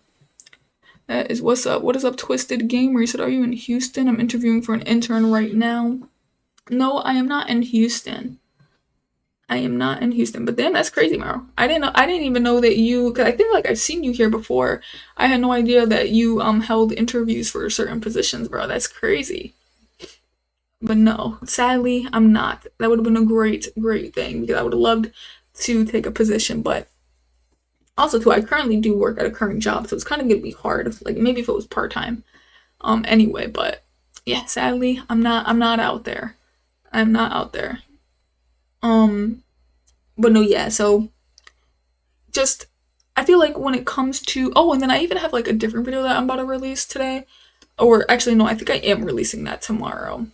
That is what's up. What is up, Twisted Gamer? He said, are you in Houston? I'm interviewing for an intern right now. No, I am not in Houston. I am not in Houston. But damn, that's crazy, Maro. I didn't even know that you, because I think like I've seen you here before. I had no idea that you held interviews for certain positions, bro. That's crazy. But no, sadly, I'm not. That would have been a great thing, because I would have loved to take a position, but also too, I currently do work at a current job, so it's kind of gonna be hard, like maybe if it was part-time, anyway. But yeah, sadly, I'm not out there. I'm not out there. But no, yeah, so just, I feel like when it comes to, oh, and then I even have like a different video that I'm about to release today, or actually no, I think I am releasing that tomorrow.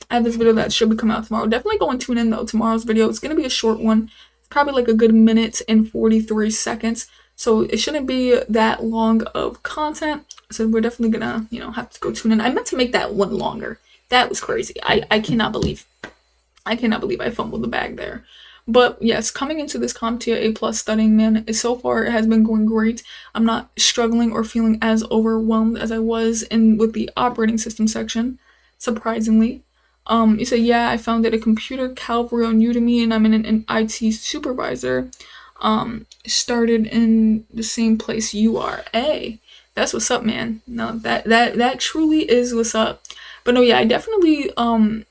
I have this video that should be coming out tomorrow. Definitely go and tune in though. Tomorrow's video, it's gonna be a short one. It's probably like a good minute and 43 seconds. So it shouldn't be that long of content. So we're definitely gonna, have to go tune in. I meant to make that one longer. That was crazy. I cannot believe I fumbled the bag there. But yes, coming into this CompTIA A+ studying, man, so far it has been going great. I'm not struggling or feeling as overwhelmed as I was with the operating system section, surprisingly. You say, yeah, I founded a computer Calvary on Udemy, and I'm an IT supervisor. Started in the same place you are. Hey, that's what's up, man. No, that truly is what's up. But no, yeah, I definitely am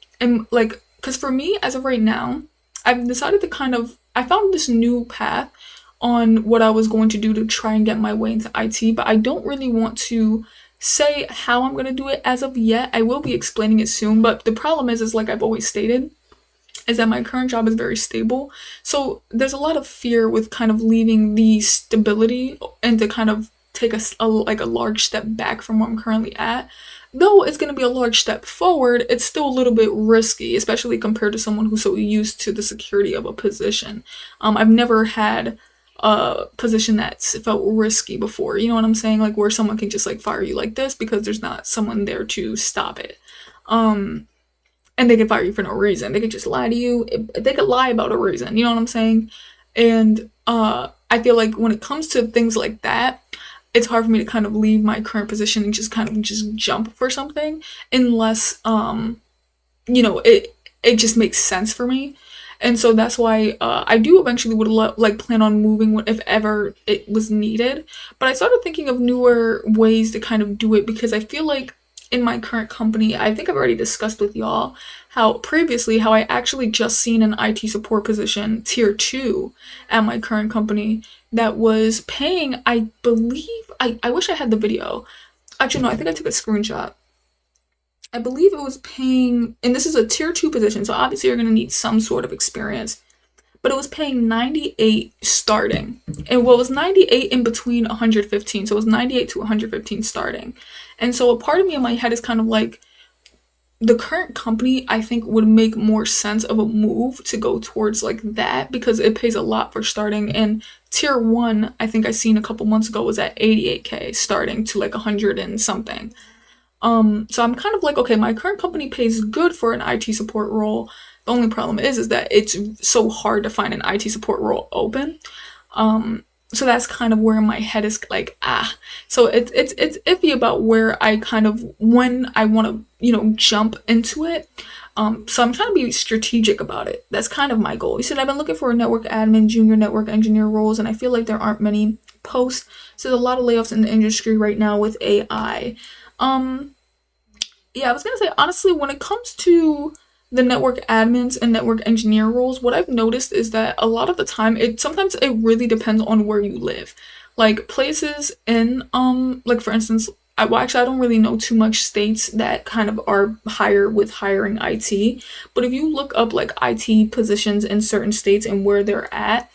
like, because for me, as of right now, I've decided to I found this new path on what I was going to do to try and get my way into IT, but I don't really want to say how I'm going to do it as of yet. I will be explaining it soon, but the problem is like I've always stated, is that my current job is very stable. So there's a lot of fear with kind of leaving the stability and to kind of take like a large step back from where I'm currently at. Though it's going to be a large step forward, it's still a little bit risky, especially compared to someone who's so used to the security of a position. I've never had a position that's felt risky before. You know what I'm saying? Like where someone can just like fire you like this because there's not someone there to stop it. Um, and they can fire you for no reason. They could just lie to you. They could lie about a reason. You know what I'm saying? And I feel like when it comes to things like that, it's hard for me to kind of leave my current position and just kind of just jump for something unless it just makes sense for me. And so that's why I do eventually would like plan on moving if ever it was needed. But I started thinking of newer ways to kind of do it because I feel like in my current company, I think I've already discussed with y'all how I actually just seen an IT support position tier 2 at my current company that was paying, I believe, I wish I had the video. Actually, no, I think I took a screenshot. I believe it was paying, and this is a tier 2 position, so obviously you're going to need some sort of experience, but it was paying 98 starting. And what was 98 in between 115, so it was 98 to 115 starting. And so a part of me in my head is kind of like, the current company I think would make more sense of a move to go towards like that because it pays a lot for starting, and tier 1 I think I seen a couple months ago was at 88k starting to like 100 and something. So I'm kind of like, okay, my current company pays good for an IT support role. The only problem is that it's so hard to find an IT support role open. So that's kind of where my head is like, so it's iffy about where I kind of, when I want to, jump into it. So I'm trying to be strategic about it. That's kind of my goal. You said I've been looking for a network admin, junior network engineer roles, and I feel like there aren't many posts. So there's a lot of layoffs in the industry right now with AI. Yeah, I was gonna say, honestly, when it comes to the network admins and network engineer roles, what I've noticed is that a lot of the time, sometimes it really depends on where you live. Like places in, like for instance, I don't really know too much states that kind of are higher with hiring IT, but if you look up like IT positions in certain states and where they're at,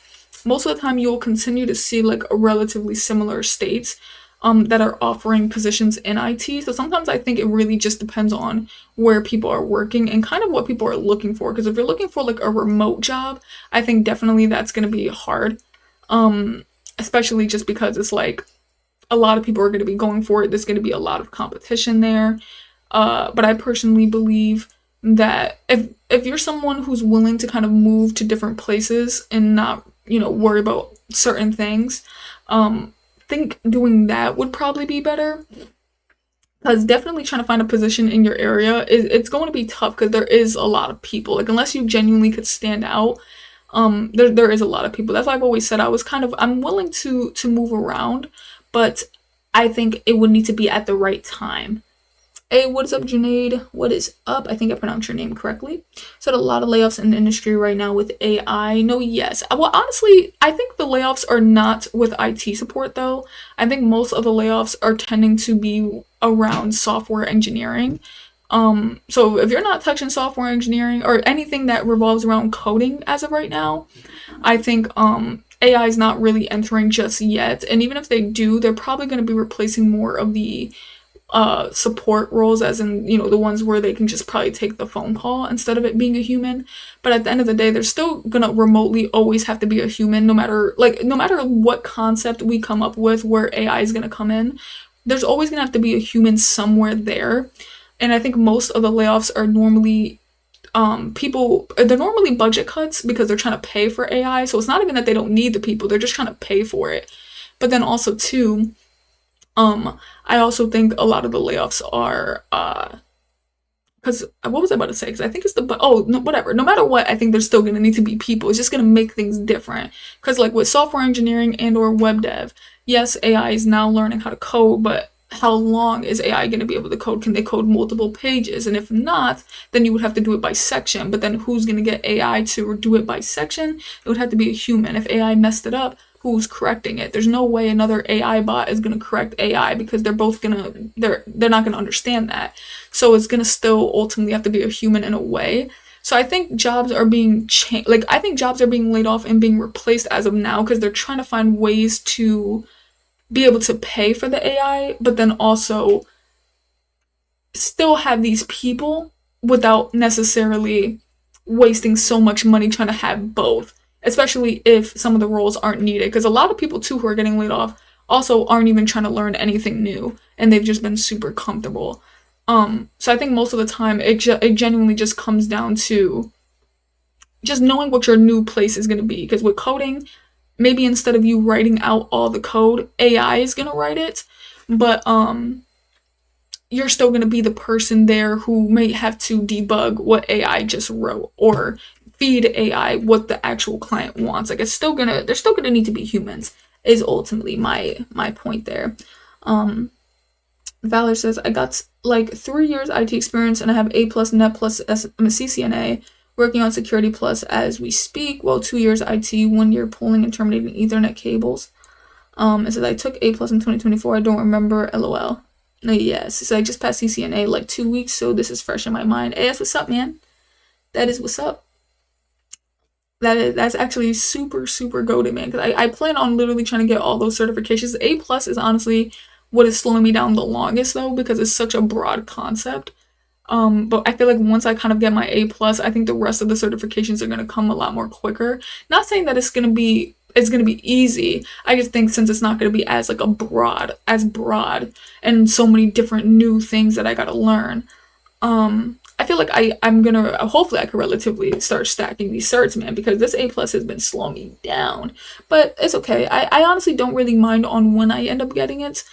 most of the time you'll continue to see like a relatively similar states that are offering positions in IT. So sometimes I think it really just depends on where people are working and kind of what people are looking for. Because if you're looking for like a remote job, I think definitely that's going to be hard. Especially just because it's like a lot of people are going to be going for it. There's going to be a lot of competition there. But I personally believe that if you're someone who's willing to kind of move to different places and not, worry about certain things, think doing that would probably be better, because definitely trying to find a position in your area it's going to be tough because there is a lot of people, like unless you genuinely could stand out. There is a lot of people. That's why I've always said I'm willing to move around, but I think it would need to be at the right time. Hey, what is up, Junaid? What is up? I think I pronounced your name correctly. So, a lot of layoffs in the industry right now with AI. No, yes. Well, honestly, I think the layoffs are not with IT support, though. I think most of the layoffs are tending to be around software engineering. So if you're not touching software engineering or anything that revolves around coding as of right now, I think AI is not really entering just yet. And even if they do, they're probably going to be replacing more of the support roles, as in, the ones where they can just probably take the phone call instead of it being a human. But at the end of the day, they're still gonna remotely always have to be a human, no matter what concept we come up with where AI is gonna come in. There's always gonna have to be a human somewhere there. And I think most of the layoffs are normally they're normally budget cuts because they're trying to pay for AI. So it's not even that they don't need the people, they're just trying to pay for it. But then also too, I also think a lot of the layoffs are, because what was I about to say? Because I think it's whatever. No matter what, I think there's still gonna need to be people. It's just gonna make things different. Because like with software engineering and or web dev, yes, AI is now learning how to code, but how long is AI gonna be able to code? Can they code multiple pages? And if not, then you would have to do it by section. But then who's gonna get AI to do it by section? It would have to be a human. If AI messed it up, who's correcting it? There's no way another AI bot is going to correct AI because they're not going to understand that. So it's going to still ultimately have to be a human in a way. So I think jobs are being laid off and being replaced as of now because they're trying to find ways to be able to pay for the AI, but then also still have these people without necessarily wasting so much money trying to have both, especially if some of the roles aren't needed. Because a lot of people, too, who are getting laid off also aren't even trying to learn anything new, and they've just been super comfortable. So I think most of the time it genuinely just comes down to just knowing what your new place is going to be. Because with coding, maybe instead of you writing out all the code, AI is going to write it, but you're still going to be the person there who may have to debug what AI just wrote or feed AI what the actual client wants. Like there's still gonna need to be humans is ultimately my point there. Valor says, I got like 3 years IT experience and I have A plus net plus I'm a CCNA working on security plus as we speak. Well, 2 years IT, 1 year pulling and terminating Ethernet cables. It says I took A plus in 2024. I don't remember. LOL. No, yes. So I just passed CCNA like 2 weeks, so this is fresh in my mind. Hey, that's what's up, man. That is what's up. That's actually super, super goated, man. Because I plan on literally trying to get all those certifications. A plus is honestly what is slowing me down the longest, though, because it's such a broad concept. But I feel like once I kind of get my A plus, I think the rest of the certifications are gonna come a lot more quicker. Not saying that it's gonna be easy. I just think since it's not gonna be as like as broad and so many different new things that I gotta learn. I feel like I'm gonna hopefully I can relatively start stacking these certs, man, because this A plus has been slowing me down. But it's okay. I honestly don't really mind on when I end up getting it.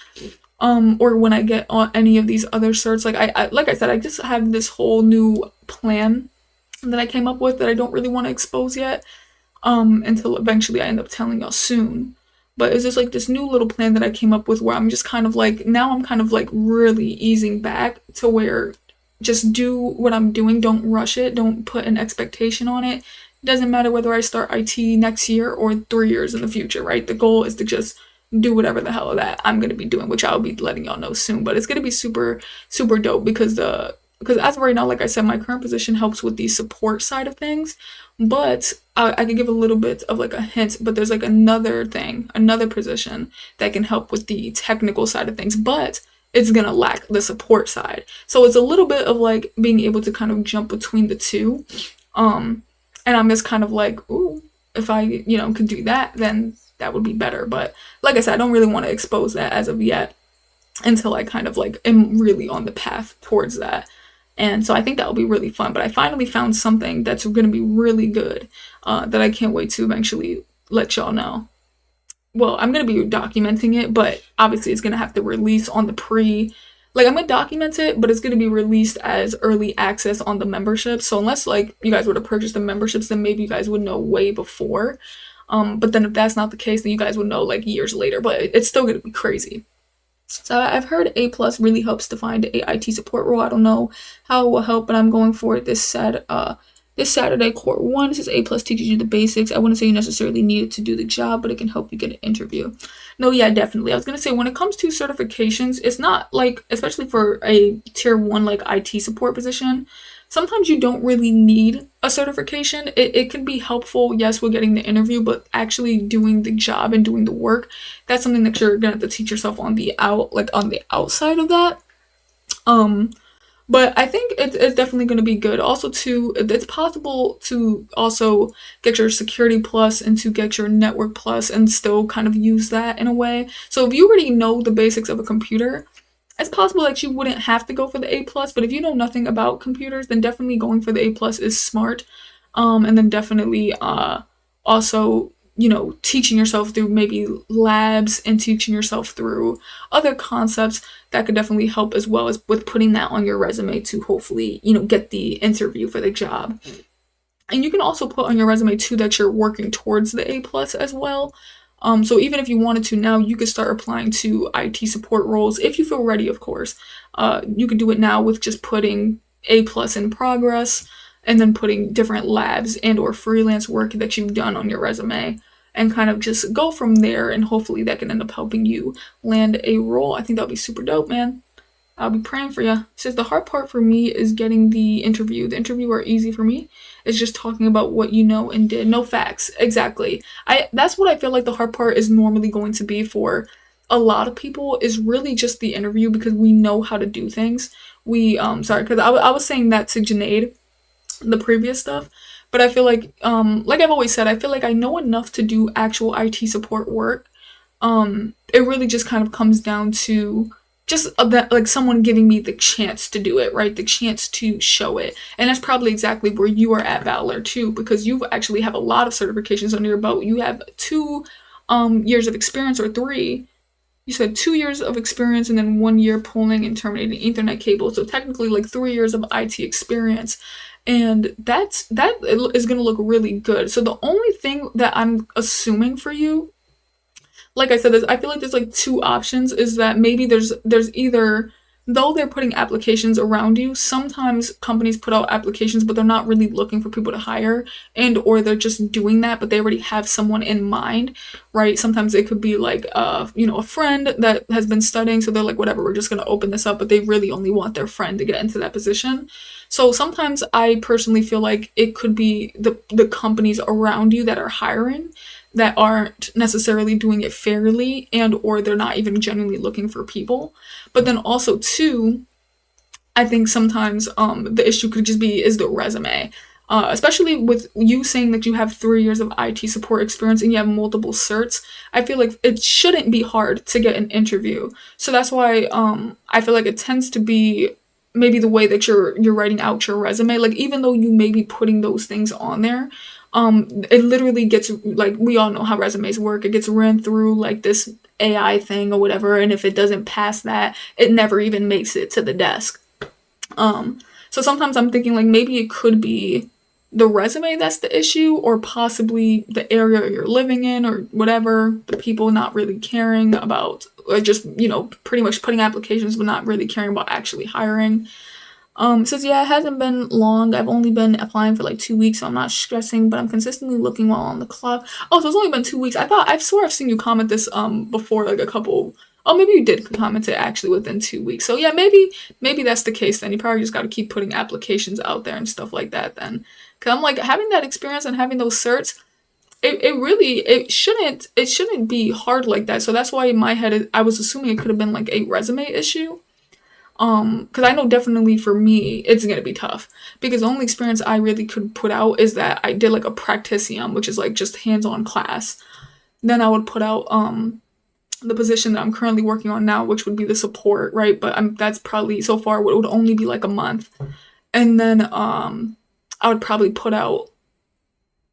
Or when I get on any of these other certs. Like I said, I just have this whole new plan that I came up with that I don't really want to expose yet. Until eventually I end up telling y'all soon. But it's just like this new little plan that I came up with where I'm just kind of like, now I'm kind of like really easing back to where just do what I'm doing, don't rush it, don't put an expectation on it. It doesn't matter whether I start IT next year or 3 years in the future, right? The goal is to just do whatever the hell that I'm gonna be doing, which I'll be letting y'all know soon. But it's gonna be super, super dope because as of right now, like I said, my current position helps with the support side of things. But I can give a little bit of like a hint, but there's like another position that can help with the technical side of things, but it's gonna lack the support side. So it's a little bit of like being able to kind of jump between the two. And I'm just kind of like, ooh, if I, could do that, then that would be better. But like I said, I don't really want to expose that as of yet until I kind of like am really on the path towards that. And so I think that will be really fun. But I finally found something that's going to be really good that I can't wait to eventually let y'all know. Well, I'm going to be documenting it, but obviously it's going to have to release on the I'm going to document it, but it's going to be released as early access on the membership. So unless like you guys were to purchase the memberships, then maybe you guys would know way before. But then if that's not the case, then you guys would know like years later, but it's still going to be crazy. So I've heard A plus really helps to find a IT support role. I don't know how it will help, but I'm going for it this Saturday, Core 1. It says A plus teaches you the basics. I wouldn't say you necessarily need it to do the job, but it can help you get an interview. No, yeah, definitely. I was going to say, when it comes to certifications, it's not like, especially for a tier 1 like IT support position, sometimes you don't really need a certification. It can be helpful, yes, with getting the interview, but actually doing the job and doing the work, that's something that you're gonna have to teach yourself on the outside of that. But I think it's definitely going to be good. Also, too, it's possible to also get your security plus and to get your network plus and still kind of use that in a way. So if you already know the basics of a computer, it's possible that you wouldn't have to go for the A plus, but if you know nothing about computers, then definitely going for the A plus is smart. And then definitely also, teaching yourself through maybe labs and teaching yourself through other concepts that could definitely help, as well as with putting that on your resume to hopefully, get the interview for the job. And you can also put on your resume too that you're working towards the A plus as well. So even if you wanted to now, you could start applying to IT support roles if you feel ready, of course. You could do it now with just putting A plus in progress and then putting different labs and or freelance work that you've done on your resume and kind of just go from there, and hopefully that can end up helping you land a role. I think that'll be super dope, man. I'll be praying for you. It says the hard part for me is getting the interview. The interview are easy for me. It's just talking about what you know and did. No facts. Exactly. That's what I feel like the hard part is normally going to be for a lot of people is really just the interview because we know how to do things. We sorry, because I was saying that to Janaid, the previous stuff, but I feel like I've always said, I feel like I know enough to do actual IT support work. It really just kind of comes down to just that, like, someone giving me the chance to do it, right? The chance to show it. And that's probably exactly where you are at, Valor, too, because you actually have a lot of certifications under your belt. You have 2 years of experience, or 3. You said 2 years of experience and then 1 year pulling and terminating Ethernet cables. So technically, like, 3 years of IT experience. And that is going to look really good. So the only thing that I'm assuming for you, like I said, I feel like there's like 2 options. Is that maybe there's either, though they're putting applications around you, sometimes companies put out applications but they're not really looking for people to hire, and or they're just doing that but they already have someone in mind, right? Sometimes it could be like a friend that has been studying, so they're like, whatever, we're just going to open this up, but they really only want their friend to get into that position. So sometimes I personally feel like it could be the companies around you that are hiring that aren't necessarily doing it fairly, and or they're not even genuinely looking for people. But then also too, I think sometimes the issue could just be is the resume. Especially with you saying that you have 3 years of IT support experience and you have multiple certs, I feel like it shouldn't be hard to get an interview. So that's why I feel like it tends to be maybe the way that you're writing out your resume. Like, even though you may be putting those things on there, it literally gets, like, we all know how resumes work. It gets ran through like this AI thing or whatever, and if it doesn't pass that, it never even makes it to the desk. So sometimes I'm thinking like maybe it could be the resume that's the issue, or possibly the area you're living in, or whatever, the people not really caring about, or just, pretty much putting applications but not really caring about actually hiring. It says, yeah, it hasn't been long. I've only been applying for like 2 weeks, so I'm not stressing, but I'm consistently looking while on the clock. Oh, so it's only been 2 weeks. I swear I've seen you comment this before, like a couple. Oh, maybe you did comment it actually within 2 weeks. So yeah, maybe that's the case then. You probably just got to keep putting applications out there and stuff like that then. Cause I'm like, having that experience and having those certs, it shouldn't be hard like that. So that's why in my head I was assuming it could have been like a resume issue. Because I know definitely for me it's gonna be tough, because the only experience I really could put out is that I did like a practicium, which is like just hands-on class. Then I would put out the position that I'm currently working on now, which would be the support, right? But that's probably so far what would only be like a month. And then I would probably put out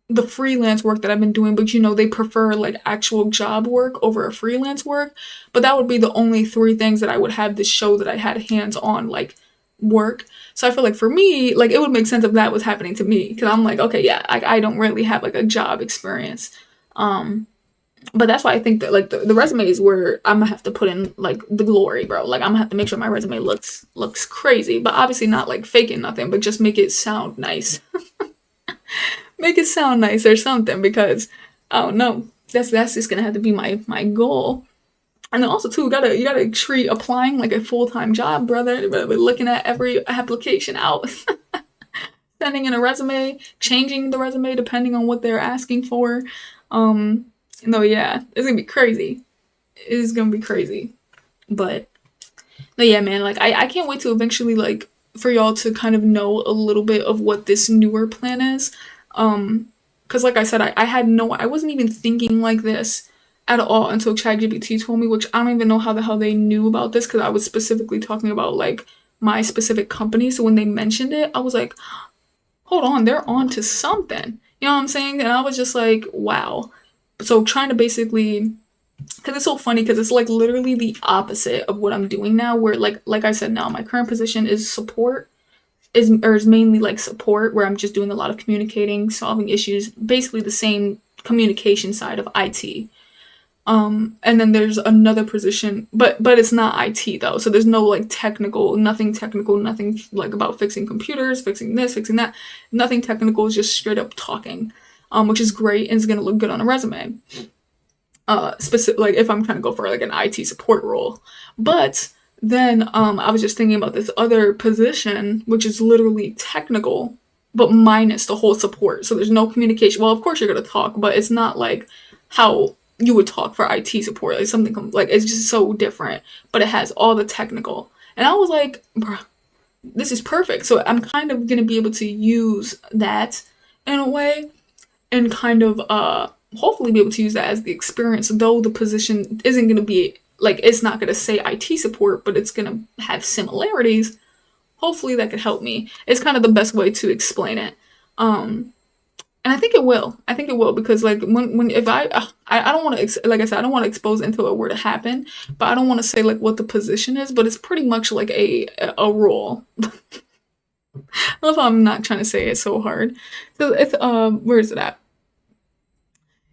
the freelance work that I've been doing, but they prefer like actual job work over a freelance work. But that would be the only 3 things that I would have to show that I had hands-on like work. So I feel like for me, like, it would make sense if that was happening to me, because I'm like, okay, yeah, I don't really have like a job experience. But that's why I think that like the resume is where I'm gonna have to put in like the glory, bro. Like, I'm gonna have to make sure my resume looks crazy, but obviously not like faking nothing, but just make it sound nice. Make it sound nice or something, because I don't know. That's just gonna have to be my goal. And then also too, you gotta treat applying like a full-time job, brother. We're looking at every application out, sending in a resume, changing the resume depending on what they're asking for. No, yeah, it's gonna be crazy. It is gonna be crazy. But no, yeah, man, like I can't wait to eventually, like, for y'all to kind of know a little bit of what this newer plan is. Because like I said, I wasn't even thinking like this at all until ChatGPT told me, which I don't even know how the hell they knew about this, because I was specifically talking about like my specific company. So when they mentioned it, I was like, hold on, they're on to something. You know what I'm saying? And I was just like, wow. So trying to basically, because it's so funny, because it's like literally the opposite of what I'm doing now, where like I said, now my current position is support, is mainly like support, where I'm just doing a lot of communicating, solving issues, basically the same communication side of IT. And then there's another position, but it's not IT though. So there's no like nothing technical, nothing like about fixing computers, fixing this, fixing that. Nothing technical, is just straight up talking, which is great and is gonna look good on a resume. Specific, like if I'm trying to go for like an IT support role. But then I was just thinking about this other position, which is literally technical, but minus the whole support. So there's no communication. Well, of course you're gonna talk, but it's not like how you would talk for IT support. Like something like it's just so different, but it has all the technical. And I was like, bruh, this is perfect. So I'm kind of gonna be able to use that in a way and kind of hopefully be able to use that as the experience, though the position isn't gonna be like it's not gonna say IT support, but it's gonna have similarities. Hopefully that could help me. It's kind of the best way to explain it. And I think it will. I think it will because like when if I don't want to like I said I don't want to expose until it were to happen, but I don't want to say like what the position is, but it's pretty much like a role. I love how I'm not trying to say it so hard. So it's where is it at?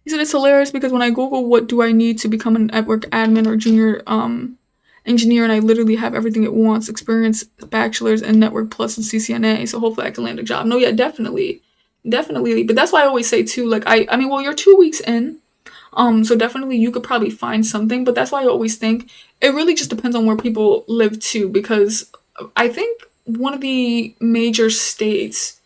He said it's hilarious because when I Google what do I need to become a network admin or junior engineer, and I literally have everything it wants: experience, bachelor's, and network plus and CCNA. So hopefully I can land a job. No, yeah, definitely, definitely. But that's why I always say too. Like I mean, well, you're 2 weeks in, so definitely you could probably find something. But that's why I always think it really just depends on where people live too, because I think one of the major states.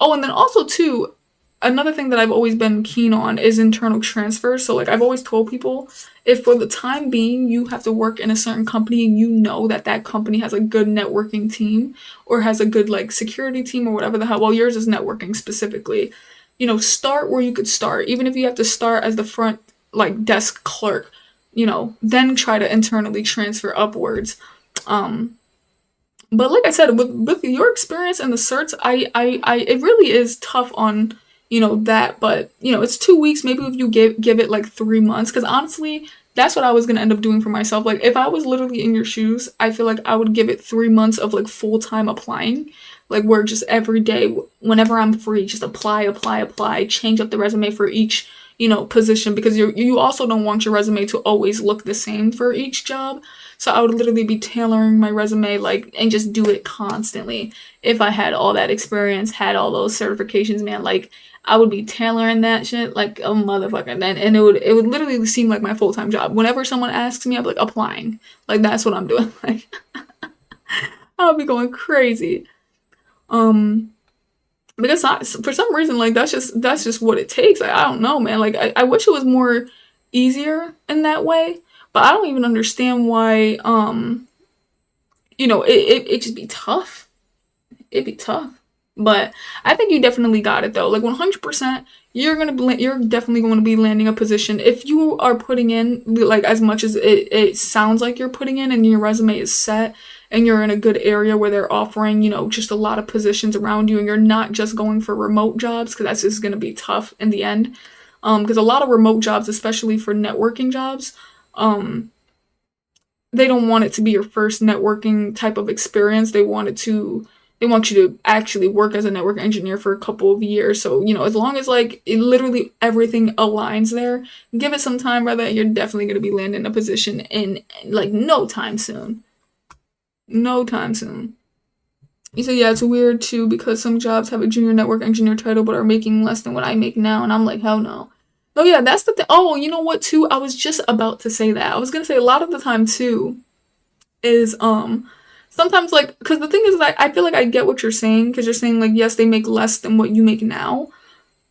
Oh, and then also too, another thing that I've always been keen on is internal transfer. So like I've always told people, if for the time being you have to work in a certain company and you know that that company has a good networking team or has a good like security team or whatever the hell, well yours is networking specifically, start where you could start. Even if you have to start as the front like desk clerk, then try to internally transfer upwards. Um but like I said, with your experience and the certs, it really is tough on that. But it's 2 weeks. Maybe if you give it like 3 months, because honestly, that's what I was gonna end up doing for myself. Like if I was literally in your shoes, I feel like I would give it 3 months of like full time applying, like where just every day, whenever I'm free, just apply, apply, apply, change up the resume for each position, because you also don't want your resume to always look the same for each job. So I would literally be tailoring my resume like and just do it constantly. If I had all that experience, had all those certifications, man, like I would be tailoring that shit like a motherfucker. And it would literally seem like my full-time job. Whenever someone asks me, I'm like applying. Like that's what I'm doing. Like I'll be going crazy. Um because for some reason like that's just what it takes. Like, I don't know, man. Like I wish it was more easier in that way, but I don't even understand why it just be tough. It'd be tough. But I think you definitely got it though. Like 100%, you're definitely going to be landing a position if you are putting in like as much as it sounds like you're putting in, and your resume is set, and you're in a good area where they're offering just a lot of positions around you, and you're not just going for remote jobs, because that's just going to be tough in the end. Because a lot of remote jobs, especially for networking jobs, um they don't want it to be your first networking type of experience. They want you to actually work as a network engineer for a couple of years. So, as long as like literally everything aligns there, give it some time, brother, you're definitely gonna be landing a position in like no time soon. No time soon. You say, yeah, it's weird too because some jobs have a junior network engineer title but are making less than what I make now, and I'm like, hell no. Oh yeah, that's the thing. Oh, you know what too? I was just about to say that. I was gonna say a lot of the time too is sometimes like, because the thing is that I feel like I get what you're saying, because you're saying like yes they make less than what you make now,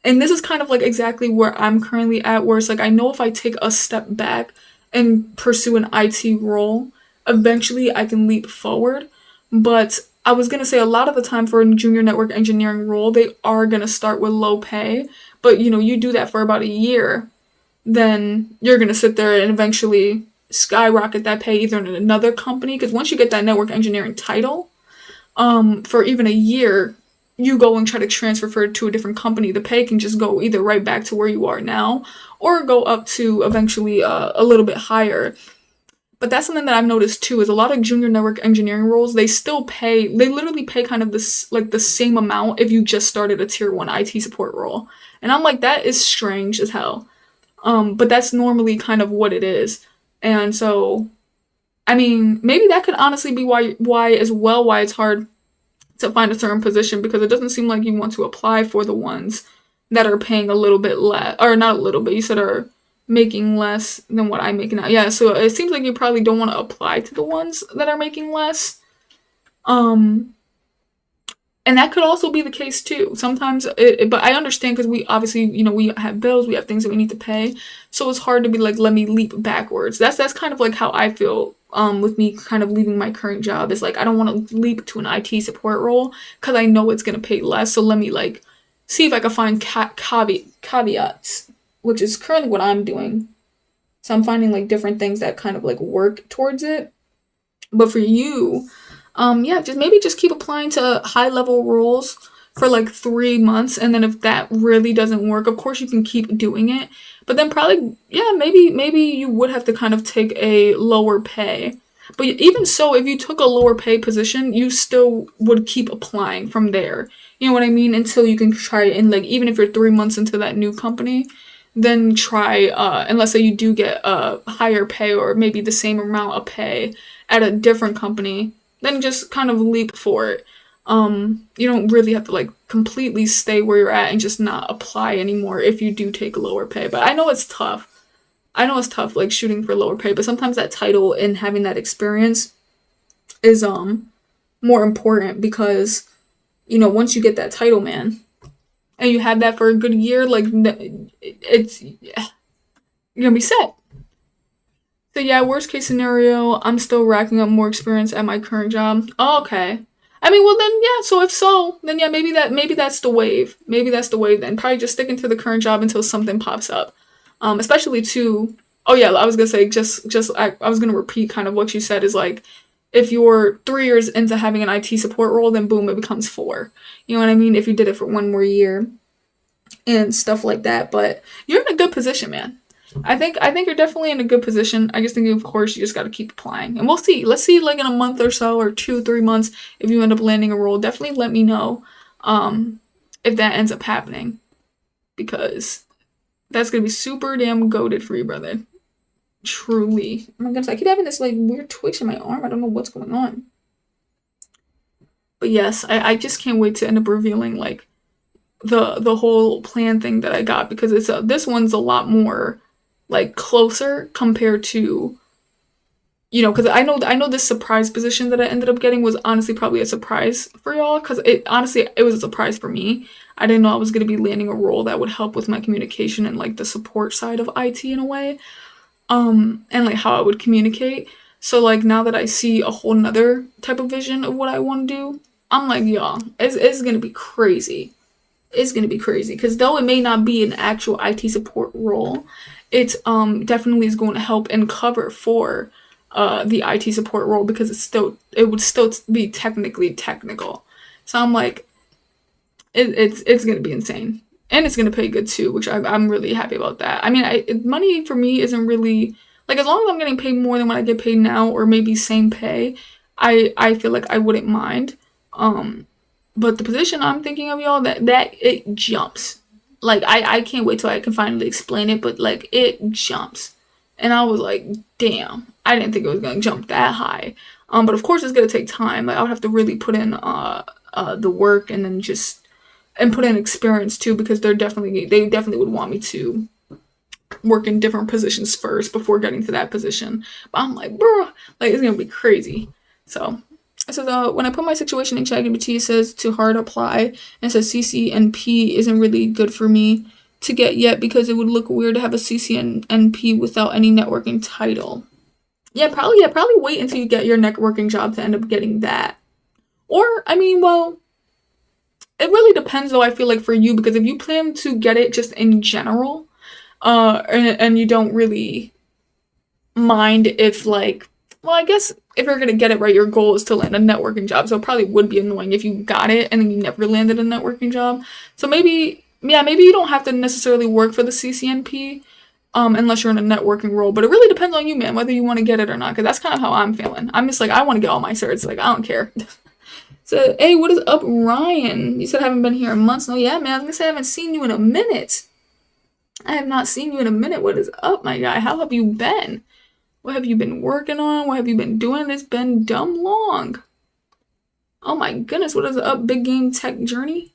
and this is kind of like exactly where I'm currently at, where it's like I know if I take a step back and pursue an IT role, eventually I can leap forward. But I was gonna say a lot of the time for a junior network engineering role, they are gonna start with low pay, but you do that for about a year, then you're gonna sit there and eventually skyrocket that pay either in another company, because once you get that network engineering title, for even a year, you go and try to transfer for to a different company, the pay can just go either right back to where you are now or go up to eventually a little bit higher. But that's something that I've noticed too, is a lot of junior network engineering roles, they literally pay kind of this like the same amount if you just started a tier 1 IT support role. And I'm like, that is strange as hell. But that's normally kind of what it is. And so I mean, maybe that could honestly be why it's hard to find a certain position, because it doesn't seem like you want to apply for the ones that are paying a little bit less, or not a little bit, you said are making less than what I'm making now. Yeah, so it seems like you probably don't want to apply to the ones that are making less. Um And that could also be the case too. Sometimes, but I understand because we obviously, we have bills, we have things that we need to pay, so it's hard to be like, let me leap backwards. That's kind of like how I feel. With me kind of leaving my current job is like I don't want to leap to an IT support role because I know it's gonna pay less. So let me like see if I can find caveats, which is currently what I'm doing. So I'm finding like different things that kind of like work towards it. But for you, yeah, just keep applying to high level roles for like 3 months, and then if that really doesn't work, of course you can keep doing it. But then probably, yeah, maybe you would have to kind of take a lower pay. But even so, if you took a lower pay position, you still would keep applying from there. You know what I mean? Until you can try it, and like even if you're 3 months into that new company, then try. And let's say you do get a higher pay or maybe the same amount of pay at a different company, then just kind of leap for it. You don't really have to like completely stay where you're at and just not apply anymore if you do take a lower pay. But I know it's tough. I know it's tough like shooting for lower pay, but sometimes that title and having that experience is more important because once you get that title, man, and you have that for a good year, like it's you're gonna be set. So yeah, worst case scenario, I'm still racking up more experience at my current job. Oh, okay. I mean, well then, yeah. So if so, then yeah, maybe that's the wave. Maybe that's the wave. Then probably just sticking to the current job until something pops up. Especially too. Oh yeah, I was gonna say I was gonna repeat kind of what you said is like, if you're 3 years into having an IT support role, then boom, it becomes 4. You know what I mean? If you did it for one more year and stuff like that. But you're in a good position, man. I think you're definitely in a good position. I just think of course you just gotta keep applying. And we'll see. Let's see like in a month or so or 2, 3 months if you end up landing a role. Definitely let me know if that ends up happening. Because that's gonna be super damn goated for you, brother. Truly. Oh my goodness, I keep having this like weird twitch in my arm. I don't know what's going on. But yes, I just can't wait to end up revealing like the whole plan thing that I got because this one's a lot more like closer compared to because I know this surprise position that I ended up getting was honestly probably a surprise for y'all because it was a surprise for me. I didn't know I was gonna be landing a role that would help with my communication and like the support side of IT in a way, and like how I would communicate. So like now that I see a whole nother type of vision of what I want to do, I'm like, y'all, it's gonna be crazy. It's gonna be crazy because though it may not be an actual IT support role, it definitely is going to help and cover for the IT support role because it would still be technically technical. So I'm like, it's gonna be insane and it's gonna pay good too, which I'm really happy about that. I mean, money for me isn't really like as long as I'm getting paid more than what I get paid now or maybe same pay, I feel like I wouldn't mind. Um, but the position I'm thinking of, y'all, that it jumps. Like I can't wait till I can finally explain it, but like it jumps. And I was like, damn, I didn't think it was gonna jump that high. But of course it's gonna take time. Like I would have to really put in the work and then just and put in experience too because they definitely would want me to work in different positions first before getting to that position. But I'm like, bro, like it's gonna be crazy. So when I put my situation in ChatGPT, it says to hard apply and it says CCNP isn't really good for me to get yet because it would look weird to have a CCNP without any networking title. Yeah, probably wait until you get your networking job to end up getting that. Or I mean, well, it really depends though. I feel like for you because if you plan to get it just in general, and you don't really mind if like well I guess if you're gonna get it right your goal is to land a networking job so it probably would be annoying if you got it and then you never landed a networking job so maybe yeah maybe you don't have to necessarily work for the CCNP unless you're in a networking role but it really depends on you man whether you want to get it or not because that's kind of how I'm feeling. I'm just like I want to get all my certs like I don't care. So hey, what is up, Ryan? You said I haven't been here in months. No, yeah, man, I was gonna say I haven't seen you in a minute. I have not seen you in a minute. What is up, my guy? How have you been? What have you been working on? What have you been doing? It's been dumb long. Oh my goodness, what is up, Big Game Tech Journey?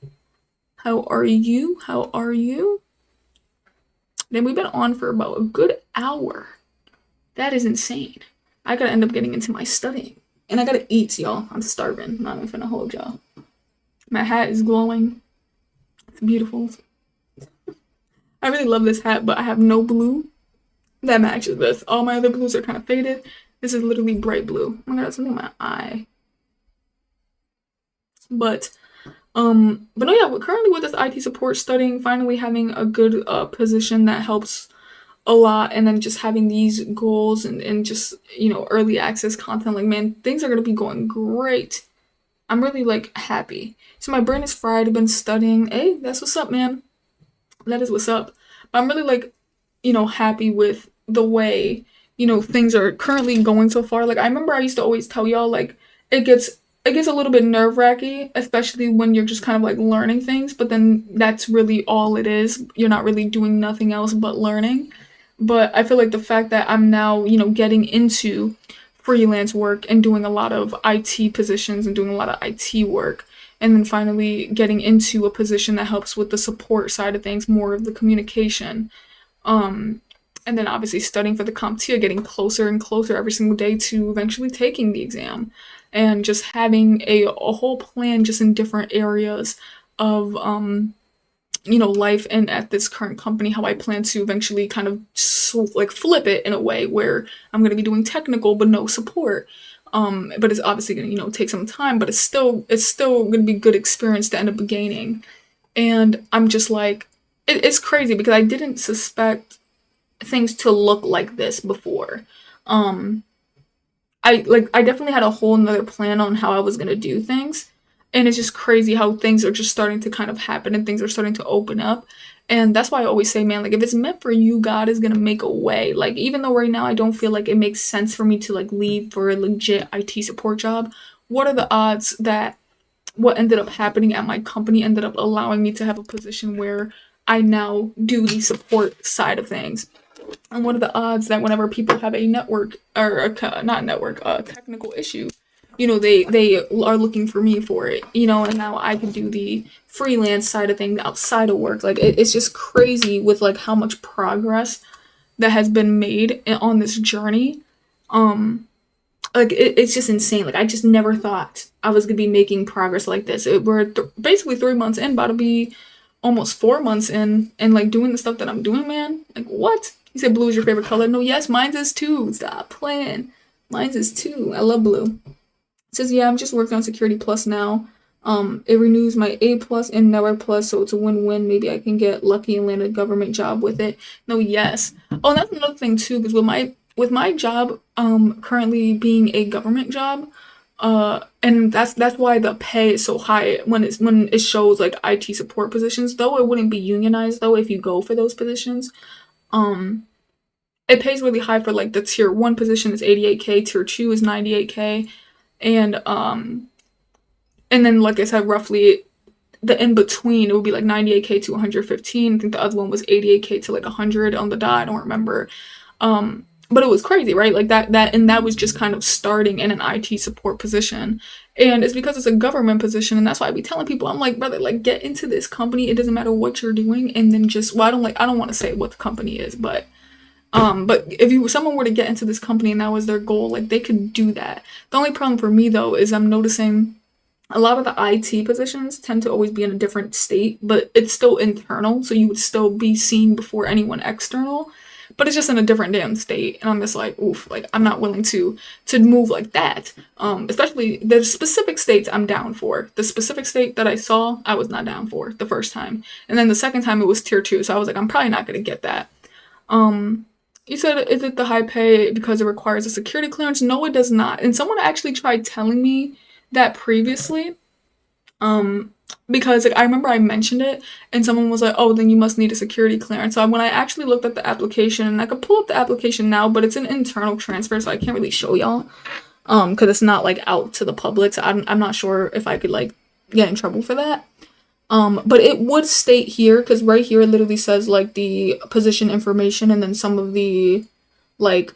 How are you? How are you? Then we've been on for about a good hour. That is insane. I gotta end up getting into my studying. And I gotta eat, y'all. I'm starving. I'm not even finna hold y'all. My hat is glowing. It's beautiful. I really love this hat, but I have no blue that matches this. All my other blues are kind of faded. This is literally bright blue. Oh my god, that's something in my eye. But but no, yeah, we're currently with this IT support studying, finally having a good position that helps a lot, and then just having these goals and just, early access content. Like, man, things are gonna be going great. I'm really like happy. So my brain is fried. I've been studying. Hey, that's what's up, man. That is what's up. But I'm really like, happy with the way, things are currently going so far. Like, I remember I used to always tell y'all, like, it gets it gets a little bit nerve-wracking, especially when you're just kind of like learning things, but then that's really all it is. You're not really doing nothing else but learning. But I feel like the fact that I'm now, getting into freelance work and doing a lot of IT positions and doing a lot of IT work, and then finally getting into a position that helps with the support side of things, more of the communication. Um, and then obviously studying for the CompTIA, getting closer and closer every single day to eventually taking the exam, and just having a whole plan just in different areas of life and at this current company, how I plan to eventually kind of like flip it in a way where I'm going to be doing technical but no support. But it's obviously going to take some time, but it's still going to be good experience to end up gaining. And I'm just like, it's crazy because I didn't suspect things to look like this before. Um, I definitely had a whole nother plan on how I was gonna do things. And it's just crazy how things are just starting to kind of happen and things are starting to open up. And that's why I always say, man, like, if it's meant for you, God is gonna make a way. Like, even though right now I don't feel like it makes sense for me to like leave for a legit IT support job, what are the odds that what ended up happening at my company ended up allowing me to have a position where I now do the support side of things? And what are the odds that whenever people have a network or not network, a technical issue, they are looking for me for it, and now I can do the freelance side of things outside of work. Like, it's just crazy with like how much progress that has been made on this journey. Um, like, it's just insane. Like, I just never thought I was gonna be making progress like this. We're basically 3 months in, about to be almost 4 months in, and like doing the stuff that I'm doing, man. Like, what? You said blue is your favorite color? No, yes, mine's is too. Stop playing. Mine's is too. I love blue. It says, yeah, I'm just working on Security Plus now. It renews my A plus and Network Plus, so it's a win-win. Maybe I can get lucky and land a government job with it. No, yes. Oh, and that's another thing too, because with my job, currently being a government job, and that's why the pay is so high when it shows like IT support positions. Though it wouldn't be unionized though if you go for those positions. Um, it pays really high for like the tier one position is 88K, tier two is 98K, and and then like I said, roughly the in between it would be like 98K to 115. I think the other one was 88K to like 100 on the dot. I don't remember. But it was crazy, right? Like that was just kind of starting in an IT support position. And it's because it's a government position, and that's why I be telling people, I'm like, brother, like, get into this company. It doesn't matter what you're doing, and then just, well, I don't want to say what the company is, but if someone were to get into this company and that was their goal, like, they could do that. The only problem for me though is I'm noticing a lot of the IT positions tend to always be in a different state, but it's still internal, so you would still be seen before anyone external, but it's just in a different damn state. And I'm just like, oof, like, I'm not willing to move like that. Especially the specific states I'm down for. The specific state that I saw, I was not down for the first time. And then the second time it was tier two, so I was like, I'm probably not gonna get that. Um you said, is it the high pay because it requires a security clearance? No, it does not. And someone actually tried telling me that previously. Um, because like I remember I mentioned it, and someone was like, "Oh, then you must need a security clearance." So when I actually looked at the application, and I could pull up the application now, but it's an internal transfer, so I can't really show y'all. Because it's not like out to the public, so I'm not sure if I could like get in trouble for that. But it would state here, because right here it literally says like the position information, and then some of the like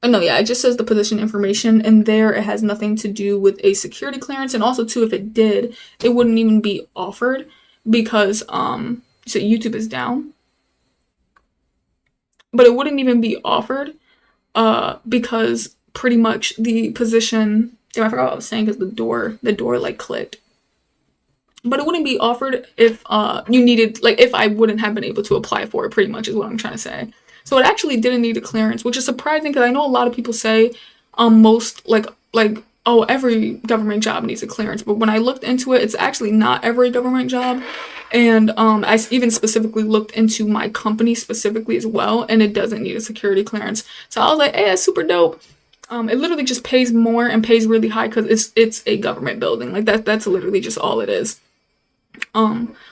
no, yeah, it just says the position information, and there it has nothing to do with a security clearance. And also, too, if it did, it wouldn't even be offered because so YouTube is down, but it wouldn't even be offered because pretty much the position. Damn, I forgot what I was saying because the door like clicked. but it wouldn't be offered if you needed, like, if I wouldn't have been able to apply for it, pretty much is what I'm trying to say. So it actually didn't need a clearance, which is surprising because I know a lot of people say most like oh, every government job needs a clearance, but when I looked into it, it's actually not every government job. And even specifically looked into my company specifically as well, and it doesn't need a security clearance. So I was like, hey, that's super dope. It literally just pays more and pays really high because it's a government building. Like that's literally just all it is.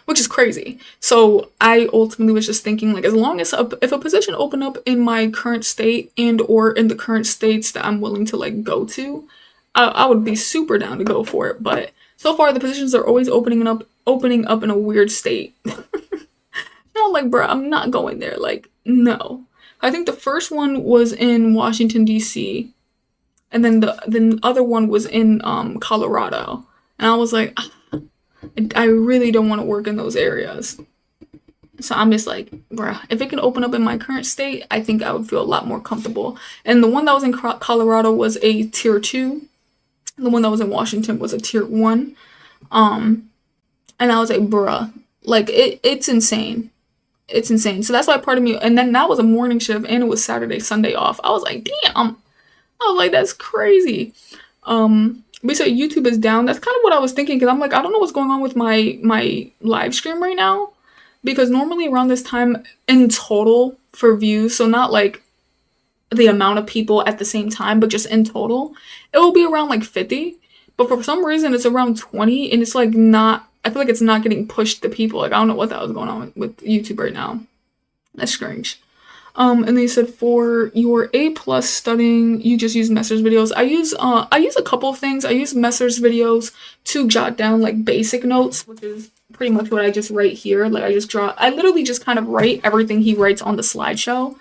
Which is crazy. So I ultimately was just thinking, like, as long as if a position opened up in my current state and or in the current states that I'm willing to like go to, I would be super down to go for it. But so far the positions are always opening up in a weird state. And I'm like, bro, I'm not going there. Like, no. I think the first one was in Washington D.C. and then the other one was in Colorado. And I was like, I really don't want to work in those areas. So I'm just like, bruh, if it can open up in my current state, I think I would feel a lot more comfortable. And the one that was in Colorado was a tier 2. The one that was in Washington was a tier 1. And I was like, bruh, like it's insane. It's insane. So that's why part of me, and then that was a morning shift and it was Saturday, Sunday off. I was like, damn. I was like, that's crazy. We say YouTube is down. That's kind of what I was thinking because I'm like, I don't know what's going on with my live stream right now, because normally around this time in total for views, so not like the amount of people at the same time, but just in total, it will be around like 50. But for some reason, it's around 20, and it's like not. I feel like it's not getting pushed to people. Like I don't know what that was going on with YouTube right now. That's strange. And they said for your A plus studying, you just use Messer's videos. I use a couple of things. I use Messer's videos to jot down like basic notes, which is pretty much what I just write here. Like I literally just kind of write everything he writes on the slideshow.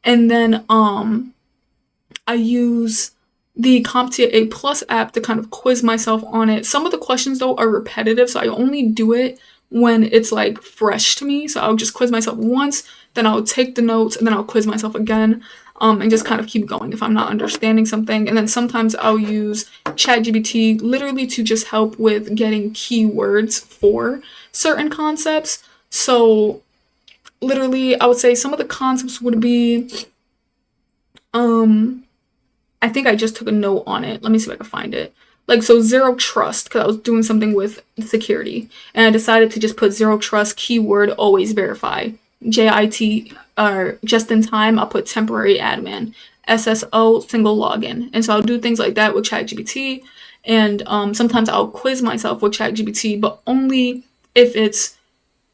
And then I use the CompTIA A plus app to kind of quiz myself on it. Some of the questions though are repetitive, so I only do it when it's like fresh to me. So I'll just quiz myself once, then I'll take the notes, and then I'll quiz myself again, and just kind of keep going if I'm not understanding something. And then sometimes I'll use ChatGPT literally to just help with getting keywords for certain concepts. So literally, I would say some of the concepts would be, I think I just took a note on it. Let me see if I can find it. Like, so zero trust, because I was doing something with security. And I decided to just put zero trust, keyword, always verify. JIT, or just in time, I'll put temporary admin. SSO, single login. And so I'll do things like that with ChatGPT. And sometimes I'll quiz myself with ChatGPT, but only if it's,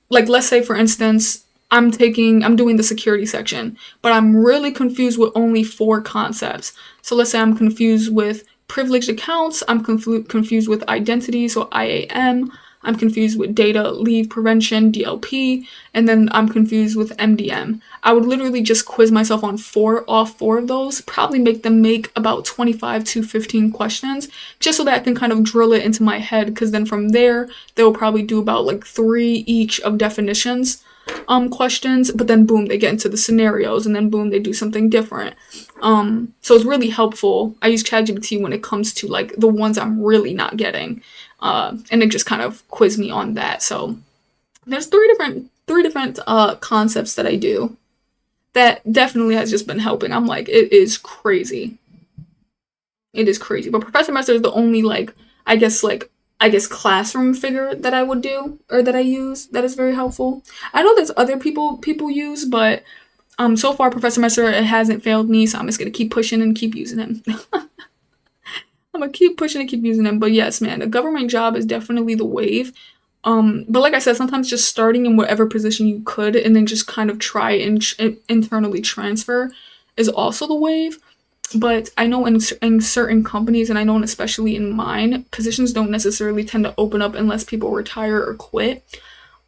like, let's say, for instance, I'm doing the security section, but I'm really confused with only 4 concepts. So let's say I'm confused with privileged accounts, I'm confused with identity, so IAM, I'm confused with data leave prevention, DLP, and then I'm confused with MDM. I would literally just quiz myself on all 4 of those, probably make them make about 25 to 15 questions, just so that I can kind of drill it into my head, because then from there, they'll probably do about like 3 each of definitions questions, but then boom, they get into the scenarios, and then boom, they do something different. So it's really helpful. I use ChatGPT when it comes to like the ones I'm really not getting, and it just kind of quiz me on that. So there's three different concepts that I do that definitely has just been helping. I'm like, it is crazy. It is crazy. But Professor Messer is the only I guess classroom figure that I would do, or that I use, that is very helpful. I know there's other people use, but so far Professor Messer, it hasn't failed me, so I'm just gonna keep pushing and keep using him. I'm gonna keep pushing and keep using him. But yes, man, a government job is definitely the wave. But like I said, sometimes just starting in whatever position you could and then just kind of try and internally transfer is also the wave. But I know in certain companies, and I know especially in mine, positions don't necessarily tend to open up unless people retire or quit.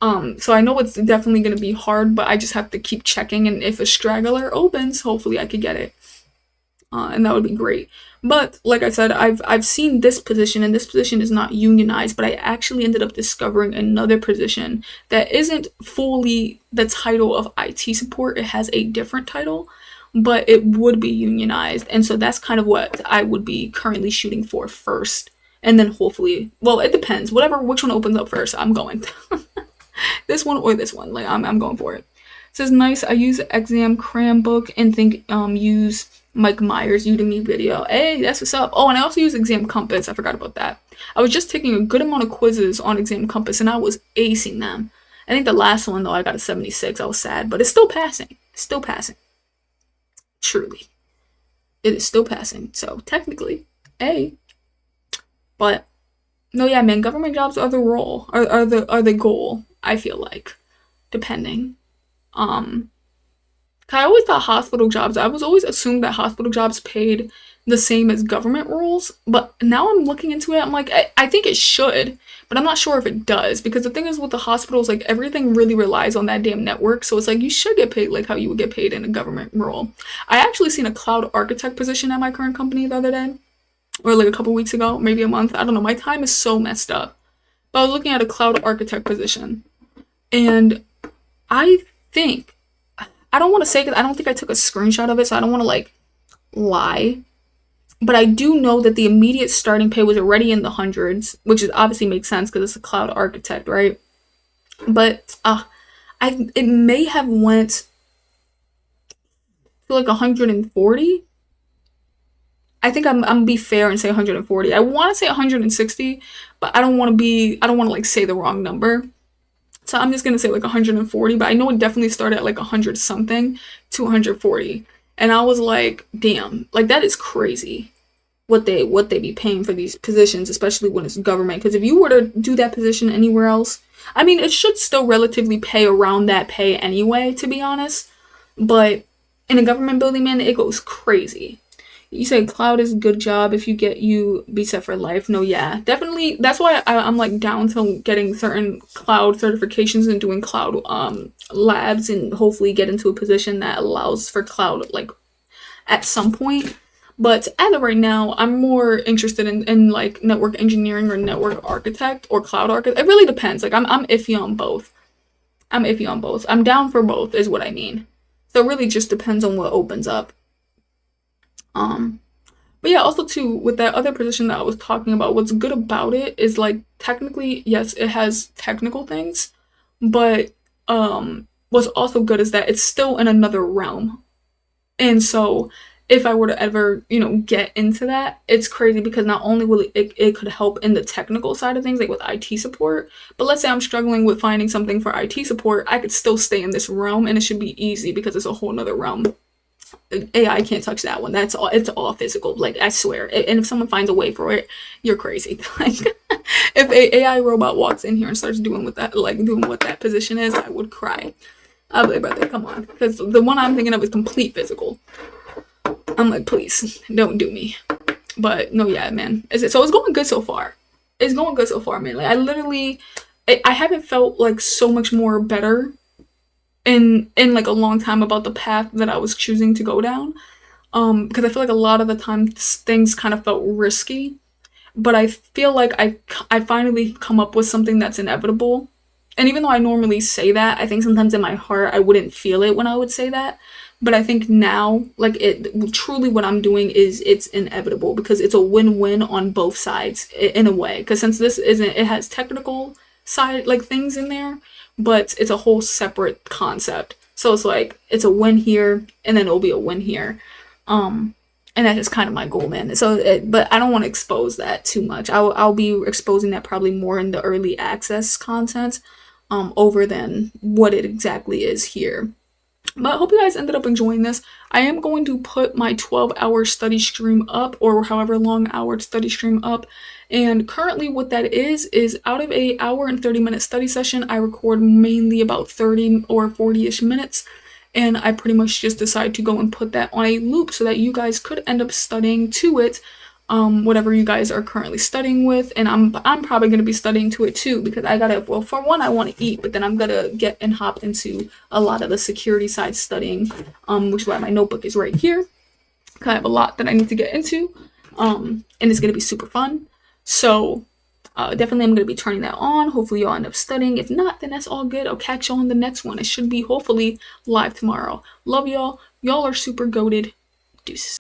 So I know it's definitely going to be hard, but I just have to keep checking, and if a straggler opens, hopefully I could get it. And that would be great. But like I said, I've seen this position, and this position is not unionized, but I actually ended up discovering another position that isn't fully the title of IT support. It has a different title, but it would be unionized. And so that's kind of what I would be currently shooting for first, And then hopefully, well, it depends. Which one opens up first, I'm going. This one or this one. Like I'm going for it. It says nice. I use exam cram book and think use Mike Myers Udemy video. Hey, that's what's up. Oh, and I also use Exam Compass. I forgot about that. I was just taking a good amount of quizzes on Exam Compass and I was acing them. I think the last one though I got a 76. I was sad, but it's still passing. It's still passing. Truly. It is still passing. So technically, A. But no, yeah, man, government jobs are the role, are the goal, I feel like. Depending. 'Cause I always thought hospital jobs, I was always assumed that hospital jobs paid the same as government roles, but now I'm looking into it, I'm like, I think it should, but I'm not sure if it does, because the thing is with the hospitals, like everything really relies on that damn network, so it's like you should get paid like how you would get paid in a government role. I actually seen a cloud architect position at my current company the other day, or like a couple weeks ago, maybe a month, I don't know, my time is so messed up. But I was looking at a cloud architect position, and I think, I don't want to say, I don't think I took a screenshot of it, so I don't want to like lie. But I do know that the immediate starting pay was already in the hundreds, which is obviously makes sense because it's a cloud architect, right? But it may have went to like 140. I think I'm gonna be fair and say 140. I want to say 160, but I don't want to like say the wrong number. So I'm just gonna say like 140, but I know it definitely started at like 100 something to 140. And I was like, damn, like that is crazy what they be paying for these positions, especially when it's government. Because if you were to do that position anywhere else, I mean, it should still relatively pay around that pay anyway, to be honest. But in a government building, man, it goes crazy. You say cloud is a good job if you be set for life. No, yeah, definitely. That's why I'm like down to getting certain cloud certifications and doing cloud labs and hopefully get into a position that allows for cloud like at some point. But as of right now, I'm more interested in like network engineering or network architect or cloud architect. It really depends. Like I'm iffy on both. I'm iffy on both. I'm down for both is what I mean. So it really just depends on what opens up. But yeah, also too, with that other position that I was talking about, what's good about it is like technically, yes, it has technical things, but what's also good is that it's still in another realm. And so if I were to ever, get into that, it's crazy because not only will it could help in the technical side of things, like with IT support, but let's say I'm struggling with finding something for IT support, I could still stay in this realm and it should be easy because it's a whole nother realm. AI can't touch that one. That's all. It's all physical. Like I swear. And if someone finds a way for it, you're crazy. Like if a AI robot walks in here and starts doing what that position is, I would cry. I'd be like, brother, come on, because the one I'm thinking of is complete physical. I'm like, please don't do me. But no, yeah, man. So it's going good so far. It's going good so far, man. Like I haven't felt like so much more better in like a long time about the path that I was choosing to go down, because I feel like a lot of the time things kind of felt risky, but I feel like I finally come up with something that's inevitable. And even though I normally say that, I think sometimes in my heart I wouldn't feel it when I would say that, but I think now like it truly what I'm doing is it's inevitable because it's a win-win on both sides in a way, because since it has technical side like things in there, but it's a whole separate concept. So it's like it's a win here and then it'll be a win here. And that's just kind of my goal, man. But I don't want to expose that too much. I'll be exposing that probably more in the early access content over than what it exactly is here. But I hope you guys ended up enjoying this. I am going to put my 12-hour study stream up, or however long hour study stream up. And currently what that is out of a hour and 30-minute study session, I record mainly about 30 or 40-ish minutes. And I pretty much just decide to go and put that on a loop so that you guys could end up studying to it, whatever you guys are currently studying with. And I'm probably going to be studying to it too, because well, for one, I want to eat, but then I'm going to get and hop into a lot of the security side studying, which is why my notebook is right here. I have a lot that I need to get into, and it's going to be super fun. So definitely I'm going to be turning that on. Hopefully y'all end up studying. If not, then that's all good. I'll catch y'all on the next one. It should be hopefully live tomorrow. Love y'all. Y'all are super goated. Deuces.